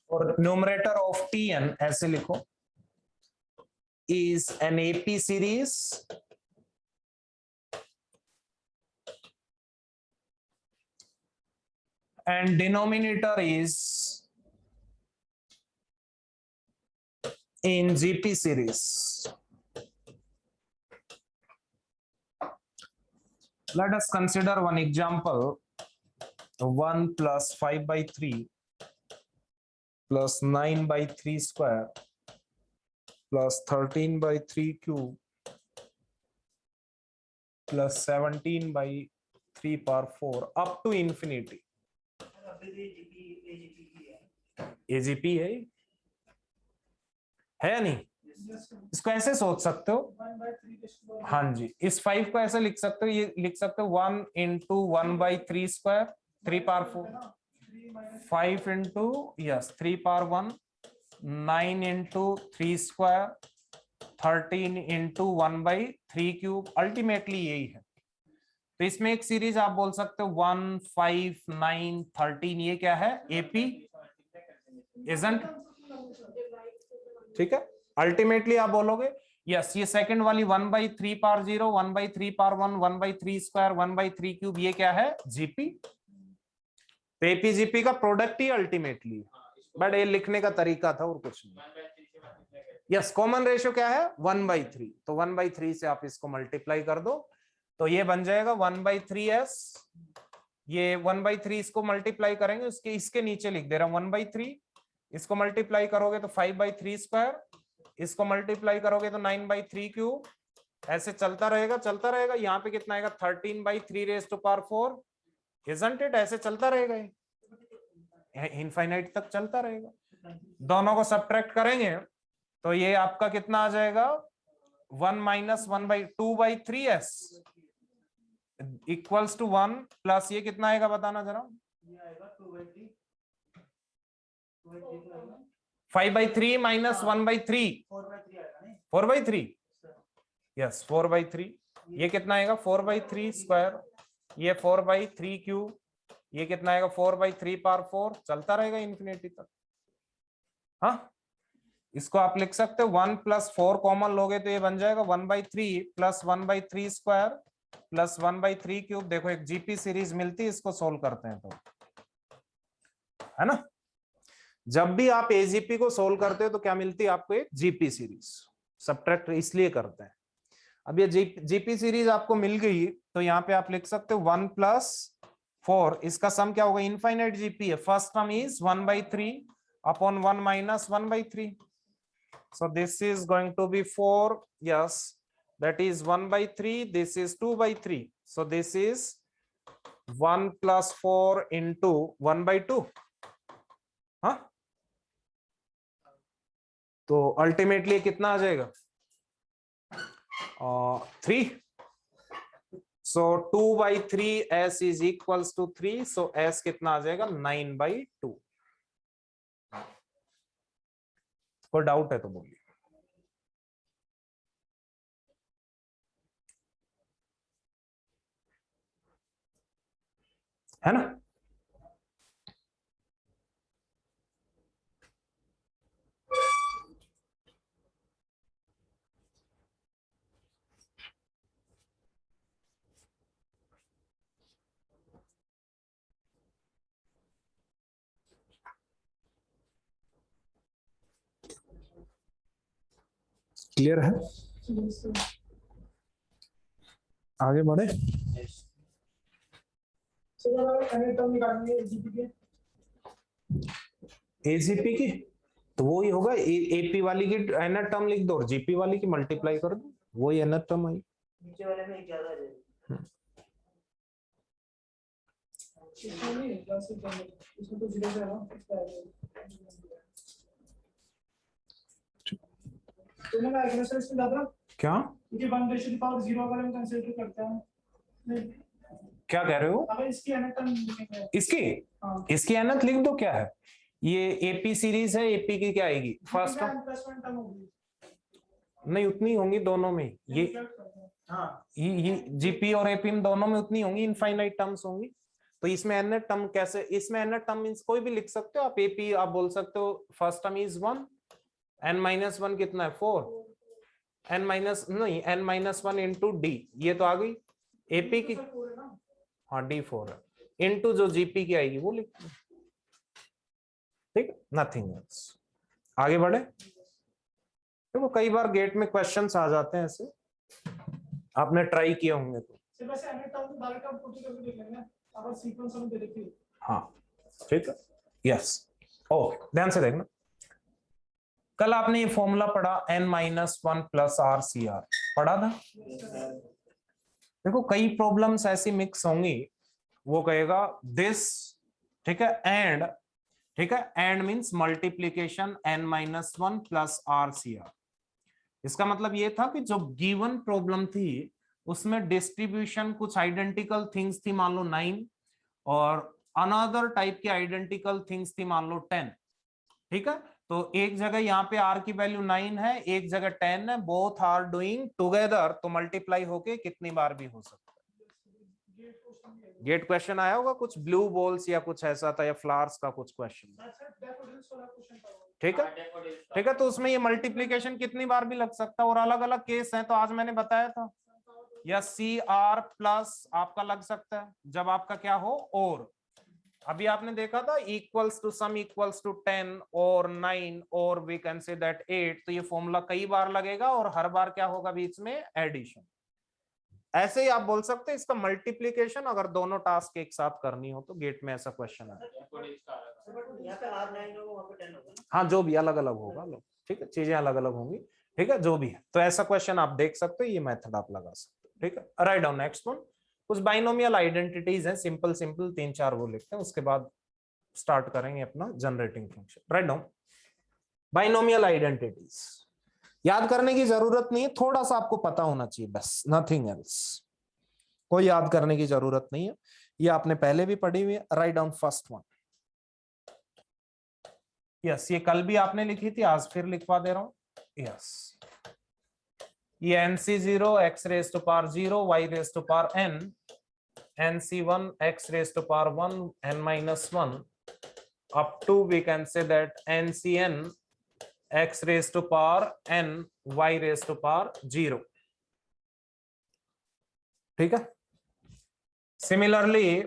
और न्यूमरेटर ऑफ Tn ऐसे लिखो is an AP series and denominator is in GP series. Let us consider one example. 1 plus 5 by 3 plus 9 by 3 square plus 13 by 3 cube plus 17 by 3 power 4 up to infinity. AGP है नहीं, इसको ऐसे सोच सकते हो। हाँ जी, इस 5 को ऐसे लिख सकते हो, ये लिख सकते हो 1 into 1 by 3 square 3 power 4, 5 into yes 3 power 1, 9 into 3 square, 13 into 1 by 3 cube, ultimately यही है। तो इसमें एक सीरीज आप बोल सकते हो 1, 5, 9, 13, ये क्या है एपी इजंट, ठीक है। अल्टीमेटली आप बोलोगे यस ये सेकंड वाली 1 by 3 power 0, 1 by 3 power 1, 1 by 3 square, 1 by 3 cube, ये क्या है जीपी। तो एपी जीपी का प्रोडक्ट ही अल्टीमेटली, बट ये लिखने का तरीका था और कुछ नहीं। यस, कॉमन रेशियो क्या है 1/3, तो 1/3 से आप इसको मल्टीप्लाई कर दो तो ये बन जाएगा 1/3s, ये 1/3 इसको मल्टीप्लाई करेंगे उसके इसके नीचे लिख दे रहा हूं 1/3, इसको मल्टीप्लाई करोगे तो 5/3 स्क्वायर, इसको मल्टीप्लाई करोगे तो 9/3 क्यूब, ऐसे चलता रहेगा। यहाँ पे कितना आएगा 13/3 raise to power 4, isn't it? ऐसे चलता रहेगा, इनफाइनाइट तक चलता रहेगा। दोनों को सब्ट्रैक्ट करेंगे तो ये आपका कितना आ जाएगा 1 - 1/2/3s इक्वल्स टू 1 प्लस ये कितना आएगा बताना जरा, ये आएगा 2/3 5/3 - 1/3 4/3 आएगा नहीं 4/3, सर। यस 4/3, ये कितना आएगा 4/3 स्क्वायर, ये 4/3 क्यूब, ये कितना आएगा 4/3 पावर 4, चलता रहेगा इन्फिनिटी तक। हाँ, इसको आप लिख सकते हो 1 + 4 कॉमन लोगे तो ये बन जाएगा 1/3 + 1/3 स्क्वायर प्लस 1/3 क्यूब। देखो एक जीपी सीरीज मिलती है, इसको सोल्व करते हैं तो, है ना। जब भी आप एजीपी को सोल्व करते हो तो क्या मिलती है आपको, एक जीपी सीरीज। सब्ट्रैक्ट इसलिए करते हैं। अब ये जीपी सीरीज आपको मिल गई तो यहाँ पे आप लिख सकते हो 1 + 4, इसका सम क्या होगा, इनफाइनाइट जीपी है, first term is 1/3 upon 1 - 1/3, so this is going to be 4, yes, that is 1/3, this is 2/3, so this is 1 + 4 into 1/2, हाँ, तो अल्टीमेटली कितना आ जाएगा 3, so 2/3 s is equals to 3, so s कितना आ जाएगा 9/2। कोई डाउट है तो बोलिए। है ना, क्लियर है, आगे बढ़े। एजीपी की तो वही होगा, एपी वाली की एनर टर्म लिख दो और जीपी वाली की मल्टीप्लाई कर दो, वही एनर टर्म आई। नीचे वाले में 11 आ जाएगा। इसमें तो 0 है ना, तो मैं एक्सप्रेशन इसमें ज्यादा क्या, ये 1/0 अगर हम कंसीडर करते हैं, क्या कह रहे हो, अगर इसकी अनंत लिखेंगे, इसकी हाँ, इसकी अनंत लिख दो, क्या है ये एपी सीरीज है, एपी की क्या आएगी फर्स्ट टर्म, टर्म होगी, नहीं उतनी होंगी दोनों में, ये हाँ ये जीपी और एपी में दोनों में उतनी होंगी, इनफाइनाइट टर्म्स होंगी। तो इसमें एन टर्म कैसे, इसमें एन टर्म मींस कोई भी लिख सकते हो आप, एपी आप बोल सकते हो फर्स्ट टर्म इज 1, n - 1 कितना है 4, n माइनस नहीं n - 1 इंटू डी, ये तो आ गई एपी की, हाँ d4 है, इंटू जो जीपी की आएगी वो लिख, ठीक, नथिंग एल्स। आगे बढ़े। देखो कई बार गेट में क्वेश्चंस आ जाते हैं ऐसे, आपने ट्राई किए होंगे तो, हाँ ठीक है, यस। ओके, ध्यान से देखना, कल आपने ये फॉर्मूला पढ़ा n - 1 + RCR पढ़ा था। देखो कई प्रॉब्लम्स ऐसी मिक्स होंगी, वो कहेगा दिस, ठीक है, एंड, ठीक है, and means multiplication n - 1 + RCR। इसका मतलब ये था कि जो गिवन प्रॉब्लम थी उसमें डिस्ट्रीब्यूशन कुछ आइडेंटिकल थिंग्स थी, मान लो 9, और अनदर टाइप की आइडेंटिकल थिंग्स थी मान लो 10, ठीक है। तो एक जगह यहाँ पे r की वैल्यू 9 है, एक जगह 10 है, बोथ आर डूइंग टुगेदर, तो मल्टीप्लाई होके कितनी बार भी हो सकता है। गेट क्वेश्चन आया होगा कुछ ब्लू बॉल्स या कुछ ऐसा था, या फ्लावर्स का कुछ क्वेश्चन, ठीक है, ठीक है। तो उसमें ये मल्टीप्लीकेशन कितनी बार भी लग सकता है, और अलग अलग केस है, तो आज मैंने बताया था, या CR+ आपका लग सकता है जब आपका क्या हो और, अभी आपने देखा था equals to sum equals to 10 और 9 और वी कैन से दैट 8, तो ये फॉर्मूला कई बार लगेगा और हर बार क्या होगा बीच में एडिशन। ऐसे ही आप बोल सकते हैं इसका मल्टीप्लीकेशन अगर दोनों टास्क एक साथ करनी हो तो गेट में ऐसा क्वेश्चन है। यहाँ पे R9 होगा, वहाँ पे 10 होगा ना? हाँ जो भी अलग अलग होगा लो, ठीक है, चीजें अलग अलग होंगी, ठीक है, जो भी है। तो ऐसा क्वेश्चन आप देख सकते हो, ये मेथड आप लगा सकते हो, ठीक है। Write down next one. कुछ बाइनोमियल आइडेंटिटीज हैं, सिंपल सिंपल 3-4 वो लिखते हैं, उसके बाद स्टार्ट करेंगे अपना generating function. Write down binomial identities. याद करने की जरूरत नहीं है, थोड़ा सा आपको पता होना चाहिए बस, नथिंग एल्स। कोई याद करने की जरूरत नहीं है, ये आपने पहले भी पढ़ी हुई है। Write down first one. Yes, ये कल भी आपने लिखी थी, आज फिर लिखवा दे रहा हूं। यस, ये NC0 x raise to power 0 y raise to power n, NC1 x raise to power 1 n minus 1 up to we can say that NCn x raised to power n y raised to power 0, ठीक है। Similarly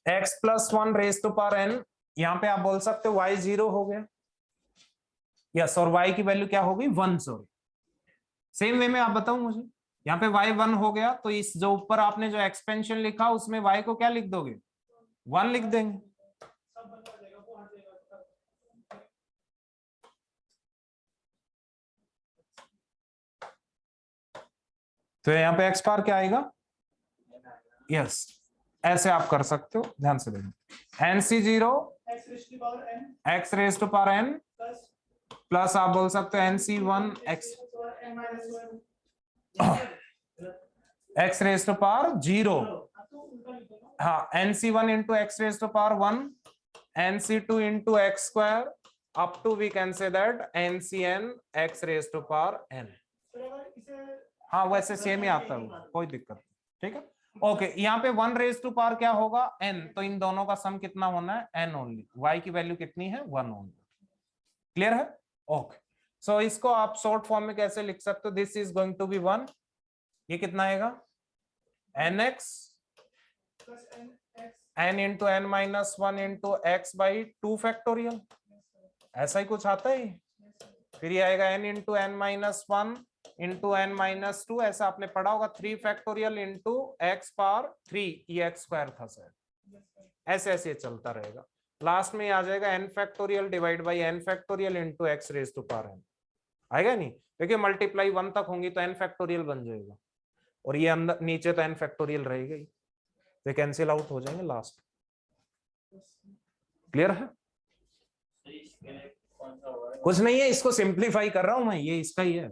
x plus 1 raise to power n, यहां पे आप बोल सकते हो y 0 हो गया, यस, और y की वैल्यू क्या होगी 1, सॉरी। सेम वे में आप बताओ मुझे, यहाँ पे y 1 हो गया, तो इस जो ऊपर आपने जो एक्सपेंशन लिखा उसमें y को क्या लिख दोगे, 1 लिख देंगे। तो यहाँ पे x बार क्या आएगा, यस, ऐसे आप कर सकते हो, ध्यान से देखो। NC0 x raise to power n plus आप बोल सकते हो NC1 x raise to power 0, हाँ, NC1 into x raise to power 1, NC2 into x square up to we can say that NCn x raise to power n। हाँ वैसे same ही आता है, कोई दिक्कत नहीं, ठीक है। ओके, यहाँ पे 1 रेज टू पावर क्या होगा n, तो इन दोनों का सम कितना होना है n ओनली, y की वैल्यू कितनी है 1 ओनली, क्लियर है। ओके, सो इसको आप शॉर्ट फॉर्म में कैसे लिख सकते हो, this is going to be 1, ये कितना आएगा nx n into n minus 1 into x by 2 factorial, ऐसा ही कुछ आता है। फिर ये आएगा n into n minus 1 into n minus 2, ऐसा आपने पढ़ा होगा 3 फैक्टोरियल इंटू x पावर 3, ये x स्क्वायर था सर, ऐसे ऐसे चलता रहेगा। लास्ट में आ जाएगा n factorial divide by n factorial into x raise to power n, आएगा नहीं, देखिए मल्टीप्लाई 1 तक होंगी तो n फैक्टोरियल बन जाएगा, और ये अंदर नीचे तो n फैक्टोरियल रहेगा ही, तो कैंसिल आउट हो जाएंगे लास्ट, क्लियर है। कुछ नहीं है, इसको सिंप्लीफाई कर रहा हूं मैं, ये इसका ही है,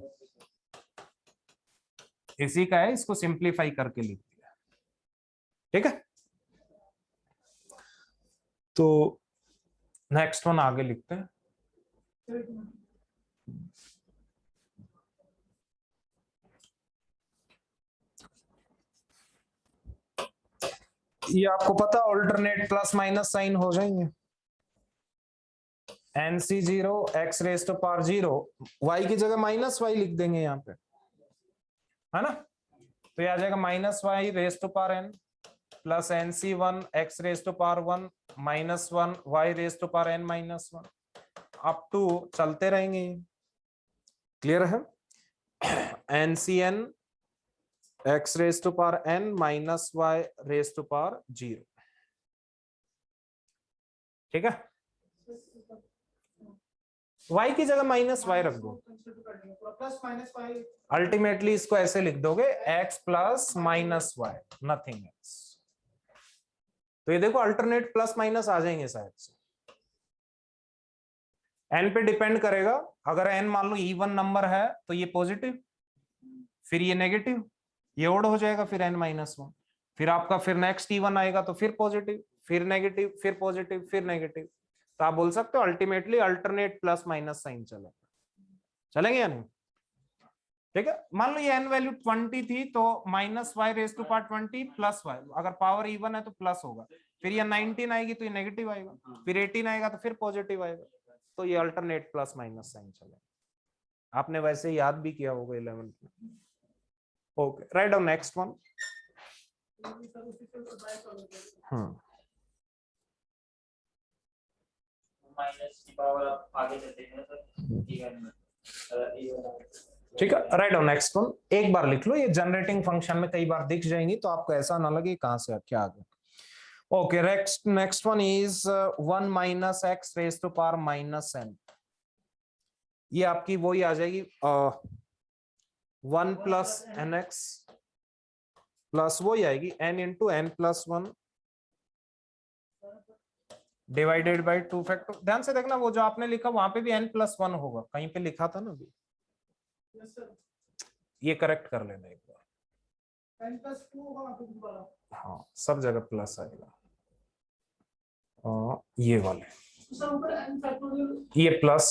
इसी का है, इसको सिंप्लीफाई करके लिख दिया, ठीक है। तो नेक्स्ट वन आगे लिखते हैं। ये आपको पता ऑल्टरनेट प्लस माइनस साइन हो जाएंगे, NC0 x raise to power 0, y की जगह माइनस y लिख देंगे यहाँ पे, है ना, तो ये आ जाएगा minus y raise to power n plus NC1 x raise to power 1 minus 1 y raise to power n minus 1 up to चलते रहेंगे, क्लियर है। NCn x raise to power n minus y raise to power 0, ठीक है। y की जगह minus y रख दो, plus minus y, ultimately इसको ऐसे लिख दोगे x plus minus y, nothing else. तो ये देखो अल्टरनेट प्लस माइनस आ जाएंगे शायद से, n पे डिपेंड करेगा, अगर n मान लो इवन नंबर है तो ये पॉजिटिव, फिर ये नेगेटिव, ये ओड हो जाएगा, फिर n माइनस 1, फिर आपका फिर नेक्स्ट इवन आएगा तो फिर पॉजिटिव, फिर नेगेटिव, फिर पॉजिटिव, फिर नेगेटिव, तो आप बोल सकते हो ultimately alternate plus minus sign चलेंगे या नहीं, ठीक है। मान लो ये n वैल्यू 20 थी तो minus y raise to power 20 plus y, अगर पावर इवन है तो प्लस होगा, फिर ये 19 आएगी तो ये नेगेटिव आएगा, फिर 18 आएगा तो फिर पॉजिटिव आएगा, तो ये अल्टरनेट प्लस माइनस साइन चलेगा। आपने वैसे याद भी किया होगा 11th में। Okay, right down next one. Sir उसी से बाय करोगे। माइनस की पावर आप आगे चलते हैं सर, ठीक है, राइट। और नेक्स्ट वन एक बार लिख लो, ये जनरेटिंग फंक्शन में कई बार दिख जाएंगी तो आपको ऐसा ना लगे कहां से क्या आ गया। Okay, next one is 1 minus X raise to power minus N. ये आपकी वही आ जाएगी 1 प्लस एन एक्स प्लस वही आएगी n into N plus 1 divided by 2 factor. ध्यान से देखना, वो जो आपने लिखा वहां पे भी n प्लस 1 होगा, कहीं पे लिखा था ना अभी। यस सर, ये करेक्ट कर लेना एक बार। n प्लस 2 होगा वहां पे दोबारा। हाँ, सब जगह प्लस आएगा। ये वाले तो सर ऊपर n फैक्टोरियल, ये प्लस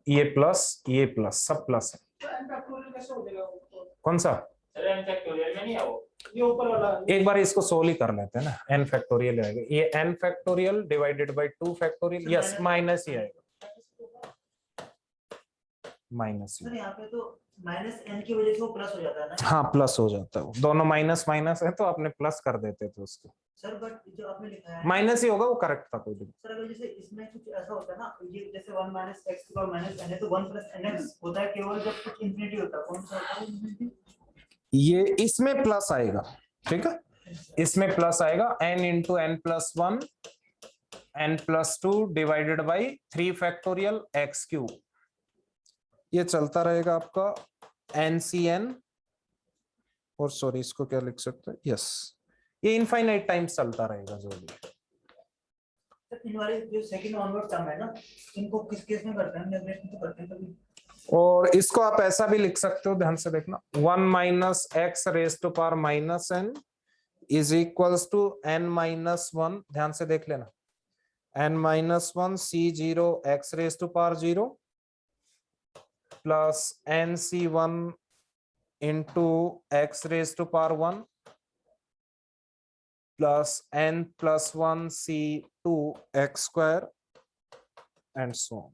ये प्लस ये प्लस सब प्लस है। तो n फैक्टोरियल कैसे हो जाएगा वो? कौन सा? सर n फैक्टोरियल में नहीं है वो, ये ऊपर वाला एक बार इसको सोल्व ही कर लेते हैं ना। n फैक्टोरियल आएगा, ये n factorial divided by 2 factorial. Yes, minus ही आएगा, माइनस। सर यहाँ पे तो माइनस n की वजह से वो प्लस हो जाता है ना। हाँ, प्लस हो जाता है, दोनों माइनस माइनस है तो आपने प्लस कर देते थे उसको। सर बट जो आपने लिखा है माइनस ही होगा, वो करेक्ट था कोई दिक्कत। सर, अगर जैसे इसमें कुछ ऐसा होता है ना, ये जैसे 1 माइनस एक्स की पावर माइनस n है तो 1 प्लस nx होता है केवल जब कुछ इंफिनिटी होता है। कौन सा होता है? ये इसमें प्लस आएगा, ठीक है, इसमें प्लस आएगा n into N plus 1 n plus 2 divided by 3 factorial X cube. ये चलता रहेगा आपका NCN, और सॉरी इसको क्या लिख सकते हैं, यस, ये इनफाइनाइट टाइम्स चलता रहेगा जो भी। सर इन वाले जो सेकंड ऑनवर्ड टर्म है ना, इनको किस केस में करते हैं? नेगलेक्ट तो करते हैं कभी। और इसको आप ऐसा भी लिख सकते हो, ध्यान से देखना, 1 minus X raise to power minus N is equals to n minus 1। ध्यान से देख लेना, n minus 1 C0 x raise to power 0 plus NC1 into x raise to power 1 plus n plus 1 C2 x square and so on.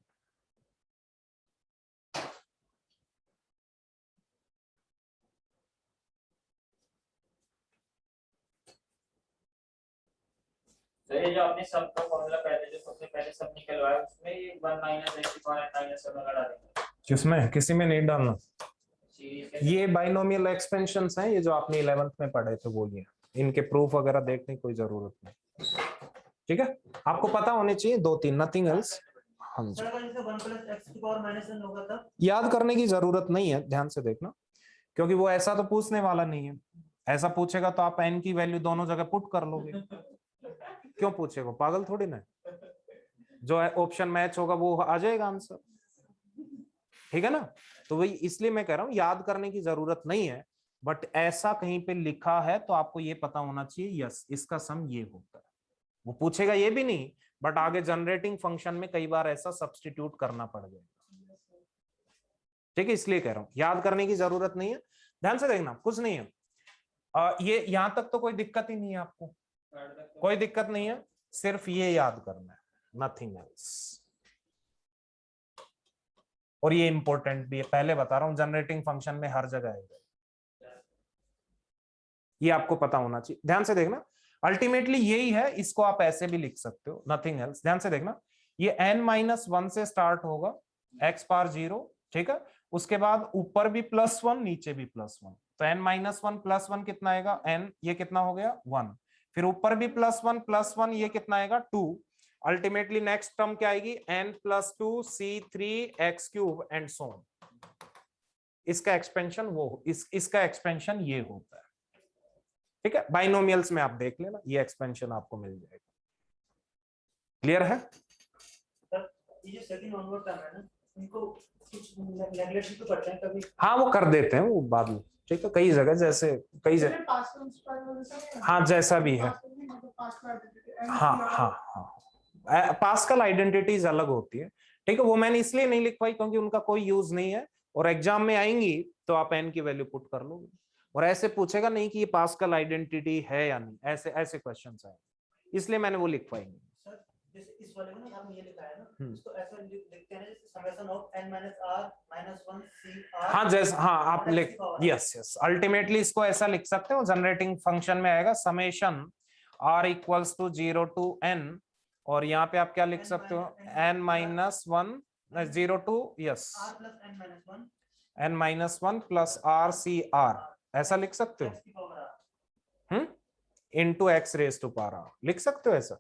तो ये जो आपने सब का फॉर्मूला पहले जो सबसे पहले सब निकलवाया उसमें ये 1 माइनस x की पावर माइनस 1 लगा देंगे। जिसमें किसी में नहीं डालना, सीरीज के ये बाइनोमियल एक्सपेंशंस हैं, ये जो आपने 11th में पढ़े थे वो लिए, इनके प्रूफ वगैरह देखने की कोई जरूरत नहीं, ठीक है, आपको पता होने चाहिए 2-3, नथिंग एल्स। हाँ जी, सर अगर जैसे 1 प्लस x की पावर माइनस 1 होगा तब याद करने की जरूरत नहीं है, ध्यान से देखना, क्योंकि वो ऐसा तो पूछने वाला नहीं है। ऐसा पूछेगा तो आप n की वैल्यू दोनों जगह पुट कर लोगे। क्यों पूछेगा, पागल थोड़ी ना, जो ऑप्शन मैच होगा वो आ जाएगा आंसर, ठीक है ना। तो वही इसलिए मैं कह रहा हूं याद करने की जरूरत नहीं है, बट ऐसा कहीं पे लिखा है तो आपको ये पता होना चाहिए, यस इसका सम ये होता है। वो पूछेगा ये भी नहीं, बट आगे जनरेटिंग फंक्शन में कई बार ऐसा सब्स्टिट्यूट करना पड़ जाएगा, ठीक है, इसलिए कह रहा हूं याद करने की जरूरत नहीं है। ध्यान से देखना, कुछ नहीं है, ये यहां तक तो कोई दिक्कत ही नहीं है आपको, कोई दिक्कत नहीं है, सिर्फ ये याद करना है, नथिंग एल्स। और ये इंपॉर्टेंट भी है, पहले बता रहा हूं जनरेटिंग फंक्शन में हर जगह आएगा, ये आपको पता होना चाहिए। ध्यान से देखना, अल्टीमेटली यही है, इसको आप ऐसे भी लिख सकते हो, नथिंग एल्स। ध्यान से देखना, ये n-1 से स्टार्ट होगा x पावर 0, ठीक है, उसके बाद ऊपर भी +1 नीचे भी +1, तो n-1 +1 कितना आएगा n, ये कितना हो गया 1, फिर ऊपर भी +1 ये कितना आएगा 2, अल्टीमेटली नेक्स्ट टर्म क्या आएगी n+2 C3 x cube and so on. इसका एक्सपेंशन वो इसका एक्सपेंशन ये होता है, ठीक है, बाइनोमियल्स में आप देख लेना, ये एक्सपेंशन आपको मिल जाएगा। क्लियर है? सर ये जो सेकंड ऑनवर्ड टर्म है ना, इनको कुछ नेगलेक्ट तो करते हैं कभी। हाँ, वो कर देते हैं वो बाद में, ठीक है, कई जगह जैसे कई जगह, हाँ जैसा भी है, हाँ हाँ हाँ, पास्कल आइडेंटिटीज अलग होती है, ठीक है, वो मैंने इसलिए नहीं लिखवाई क्योंकि उनका कोई यूज नहीं है, और एग्जाम में आएंगी तो आप n की वैल्यू पुट कर लोगे, और ऐसे पूछेगा नहीं कि ये पास्कल आइडेंटिटी है या नहीं, ऐसे ऐसे क्वेश्चंस आए, इसलिए मैंने वो लिखवाई नहीं। सर जैसे इस वाले को ना आपने ये लिखा है ना, इसको ऐसा लिखते हैं जैसे summation of n - r - 1 c r। हाँ जैसे हाँ आप लिख यस यस अल्टीमेटली इसको ऐसा लिख सकते हो, जनरेटिंग फंक्शन में आएगा summation r equals to 0 to n, और यहाँ पे आप क्या लिख सकते हो n - 1 0 to yes r plus n - 1 n - 1 plus r c r, ऐसा लिख सकते हो x की power r। Into x raise to power r लिख सकते हो ऐसा।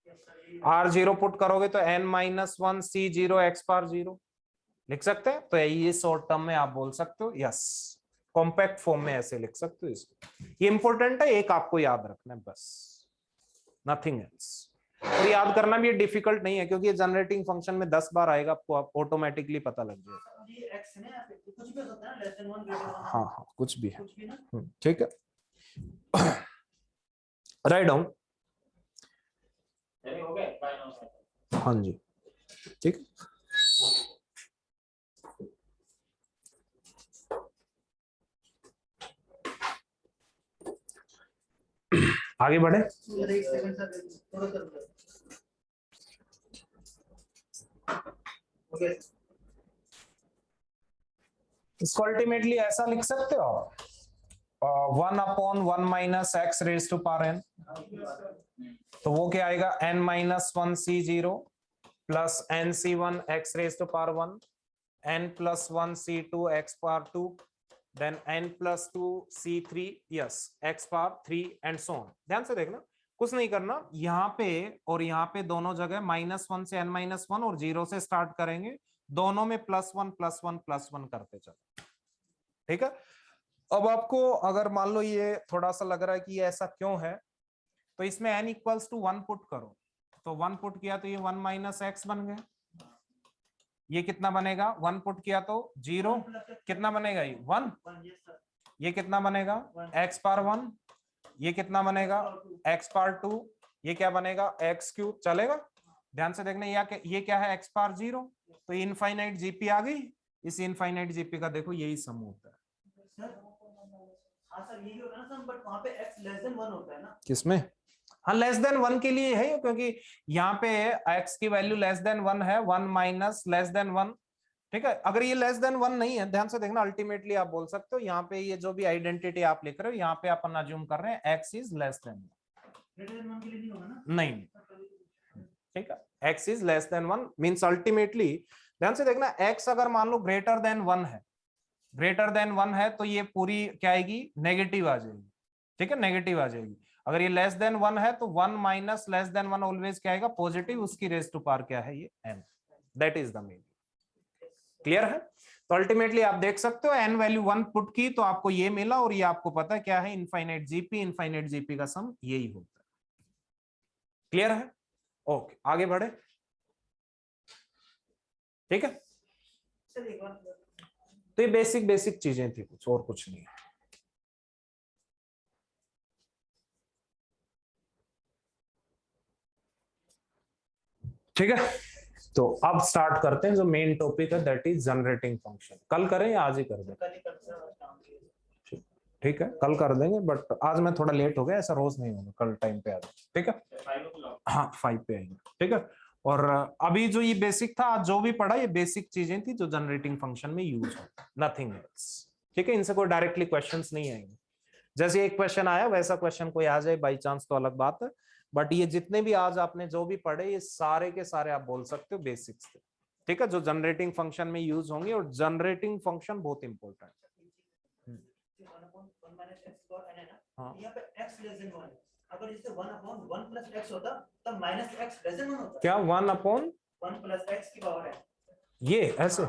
Yes, sir, ये r 0 पुट करोगे तो n - 1 c 0 x पावर 0 लिख सकते हैं। तो ये शॉर्ट टर्म में आप बोल सकते हो यस, कॉम्पैक्ट फॉर्म में ऐसे लिख सकते हो इसको। ये इंपॉर्टेंट है, एक आपको याद रखना है बस, नथिंग एल्स। और याद करना भी ये डिफिकल्ट नहीं है क्योंकि ये जनरेटिंग फंक्शन में 10 बार आएगा, आपको आप ऑटोमेटिकली पता लग जाएगा। ये x है ना, यहाँ पे कुछ भी हो सकता है ना, लेस देन 1 ग्रेटर देन 1। हाँ हाँ कुछ भी है, कुछ भी ना। ठीक है। राइट डाउन, हो गया। हाँ जी ठीक है। आगे बढ़े। सर एक सेकंड सर, थोड़ा सा रुको। ओके, इसको अल्टीमेटली ऐसा लिख सकते हो आप 1/1 minus X raise to power n, तो वो क्या आएगा n - 1 c0 plus nc1 x raise to power 1 n + 1 c2 x power 2 then n + 2 c3 yes x power 3 and so on. ध्यान से देखना, कुछ नहीं करना, यहाँ पे और यहाँ पे दोनों जगह -1 से n - 1 और 0 से स्टार्ट करेंगे, दोनों में +1 +1 +1 करते चलो, ठीक है। अब आपको अगर मान लो ये थोड़ा सा लग रहा है कि ये ऐसा क्यों है, तो इसमें n इक्वल्स टू 1 पुट करो, तो 1 पुट किया तो ये 1 - x बन गया। ये कितना बनेगा 1 पुट किया तो 0, कितना बनेगा ये 1, 1 यस सर, ये कितना बनेगा x पावर 1, ये कितना बनेगा x पावर 2, ये क्या बनेगा x क्यूब, चलेगा। ध्यान से देखना ये क्या है x पावर 0, तो इनफाइनाइट जीपी आ गई। इस इनफाइनाइट जीपी का देखो यही सम होता है। सर हाँ सर यही होता है ना सर, बट वहाँ पे x लेस देन 1 होता है ना। किसमें, हाँ लेस देन 1 के लिए है, क्योंकि यहाँ पे x की वैल्यू लेस देन 1 है, 1 माइनस लेस देन 1, ठीक है। अगर ये लेस देन 1 नहीं है, ध्यान से देखना, अल्टीमेटली आप बोल सकते हो यहाँ पे ये जो भी आइडेंटिटी आप लिख रहे हो, यहाँ पे अपन अज्यूम कर रहे हैं x is less then 1, greater than 1 के लिए नहीं होगा ना। नहीं, ठीक है, x is less then 1 means ultimately, ध्यान से देखना, x अगर मान लो ग्रेटर देन 1 है, ग्रेटर देन 1 है तो ये पूरी क्या आएगी नेगेटिव आ जाएगी, ठीक है, नेगेटिव आ जाएगी। अगर ये लेस देन 1 है तो 1 माइनस लेस देन 1 ऑलवेज क्या आएगा पॉजिटिव, उसकी रेज टू पावर क्या है ये n, that is the meaning. Clear है। तो अल्टीमेटली आप देख सकते हो n वैल्यू 1 पुट की तो आपको ये मिला, और ये आपको पता है क्या है इनफाइनाइट जीपी का सम यही होता है। क्लियर है, ओके आगे बढ़े, ठीक है। सर एक बार तो ये बेसिक चीजें थी, कुछ और कुछ नहीं है। ठीक है, तो अब स्टार्ट करते हैं जो मेन टॉपिक है, दैट इज जनरेटिंग फंक्शन। कल करें या आज ही कर दें, कल ही कर सर काम किया। ठीक है कल कर देंगे, बट आज मैं थोड़ा लेट हो गया, ऐसा रोज नहीं होगा, कल टाइम पे आ जाए, ठीक है। 5 o'clock। हाँ 5 पे आएंगे, ठीक है। और अभी जो ये बेसिक था, आज जो भी पढ़ा, ये बेसिक चीजें थी जो जनरेटिंग फंक्शन में यूज हो, नथिंग एल्स, ठीक है। इनसे कोई डायरेक्टली क्वेश्चंस नहीं आएंगे, जैसे एक क्वेश्चन आया वैसा क्वेश्चन कोई आ जाए बाई चांस तो अलग बात है, बट ये जितने भी आज आपने जो भी पढ़े ये सारे के सारे आप बोल सकते हो बेसिक्स थे, ठीक है, जो जनरेटिंग फंक्शन में यूज होंगे। और जनरेटिंग फंक्शन बहुत इंपॉर्टेंट है। 1/1 minus x और n है ना, हाँ। यहाँ पे x लेस देन 1 है। अगर जैसे 1/1 plus x होता तब minus x लेस देन 1 होता। क्या 1/1 plus x की पावर है, ये ऐसे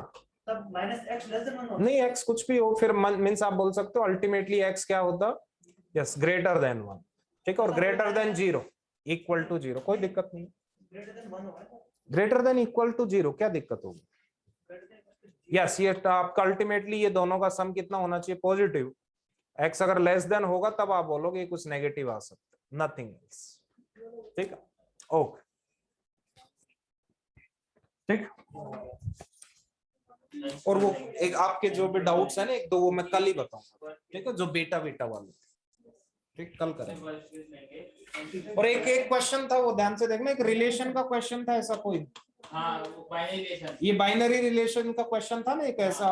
तब minus x लेस देन 1 होता। नहीं, x कुछ भी हो, फिर मींस आप बोल सकते हो अल्टीमेटली x क्या होता, यस ग्रेटर देन 1, ठीक है, और ग्रेटर देन 0 इक्वल टू 0, कोई दिक्कत नहीं। ग्रेटर देन 1 होगा, ग्रेटर देन इक्वल टू 0 क्या दिक्कत होगी, यस ये आपका अल्टीमेटली ये दोनों का सम कितना होना चाहिए पॉजिटिव। x अगर लेस देन होगा तब आप बोलोगे कुछ नेगेटिव आ सकता है, नथिंग एल्स, ठीक है, ओके ठीक। और वो एक आपके जो भी डाउट्स है ना, एक दो वो मैं कल ही बताऊंगा, ठीक है, जो बेटा वाले, ठीक, कल करेंगे। सिंपल स्केच लेंगे और एक एक क्वेश्चन था, वो ध्यान से देखना, एक रिलेशन का क्वेश्चन था ऐसा कोई, हाँ वो बाइनरी रिलेशन ये बाइनरी रिलेशन का क्वेश्चन था ना, एक ऐसा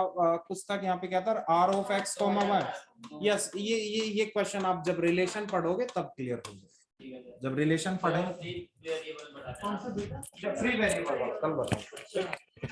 कुछ था कि यहाँ पे क्या था, R of X comma Y. Yes, ये क्वेश्चन आप जब रिलेशन पढ़ोगे तब क्लियर हो जाएगा, ठीक है सर जब रिलेशन पढ़ेंगे वेरिएबल बताते हैं कौन सा बेटा जब फ्री वेरिएबल कल बताऊँ।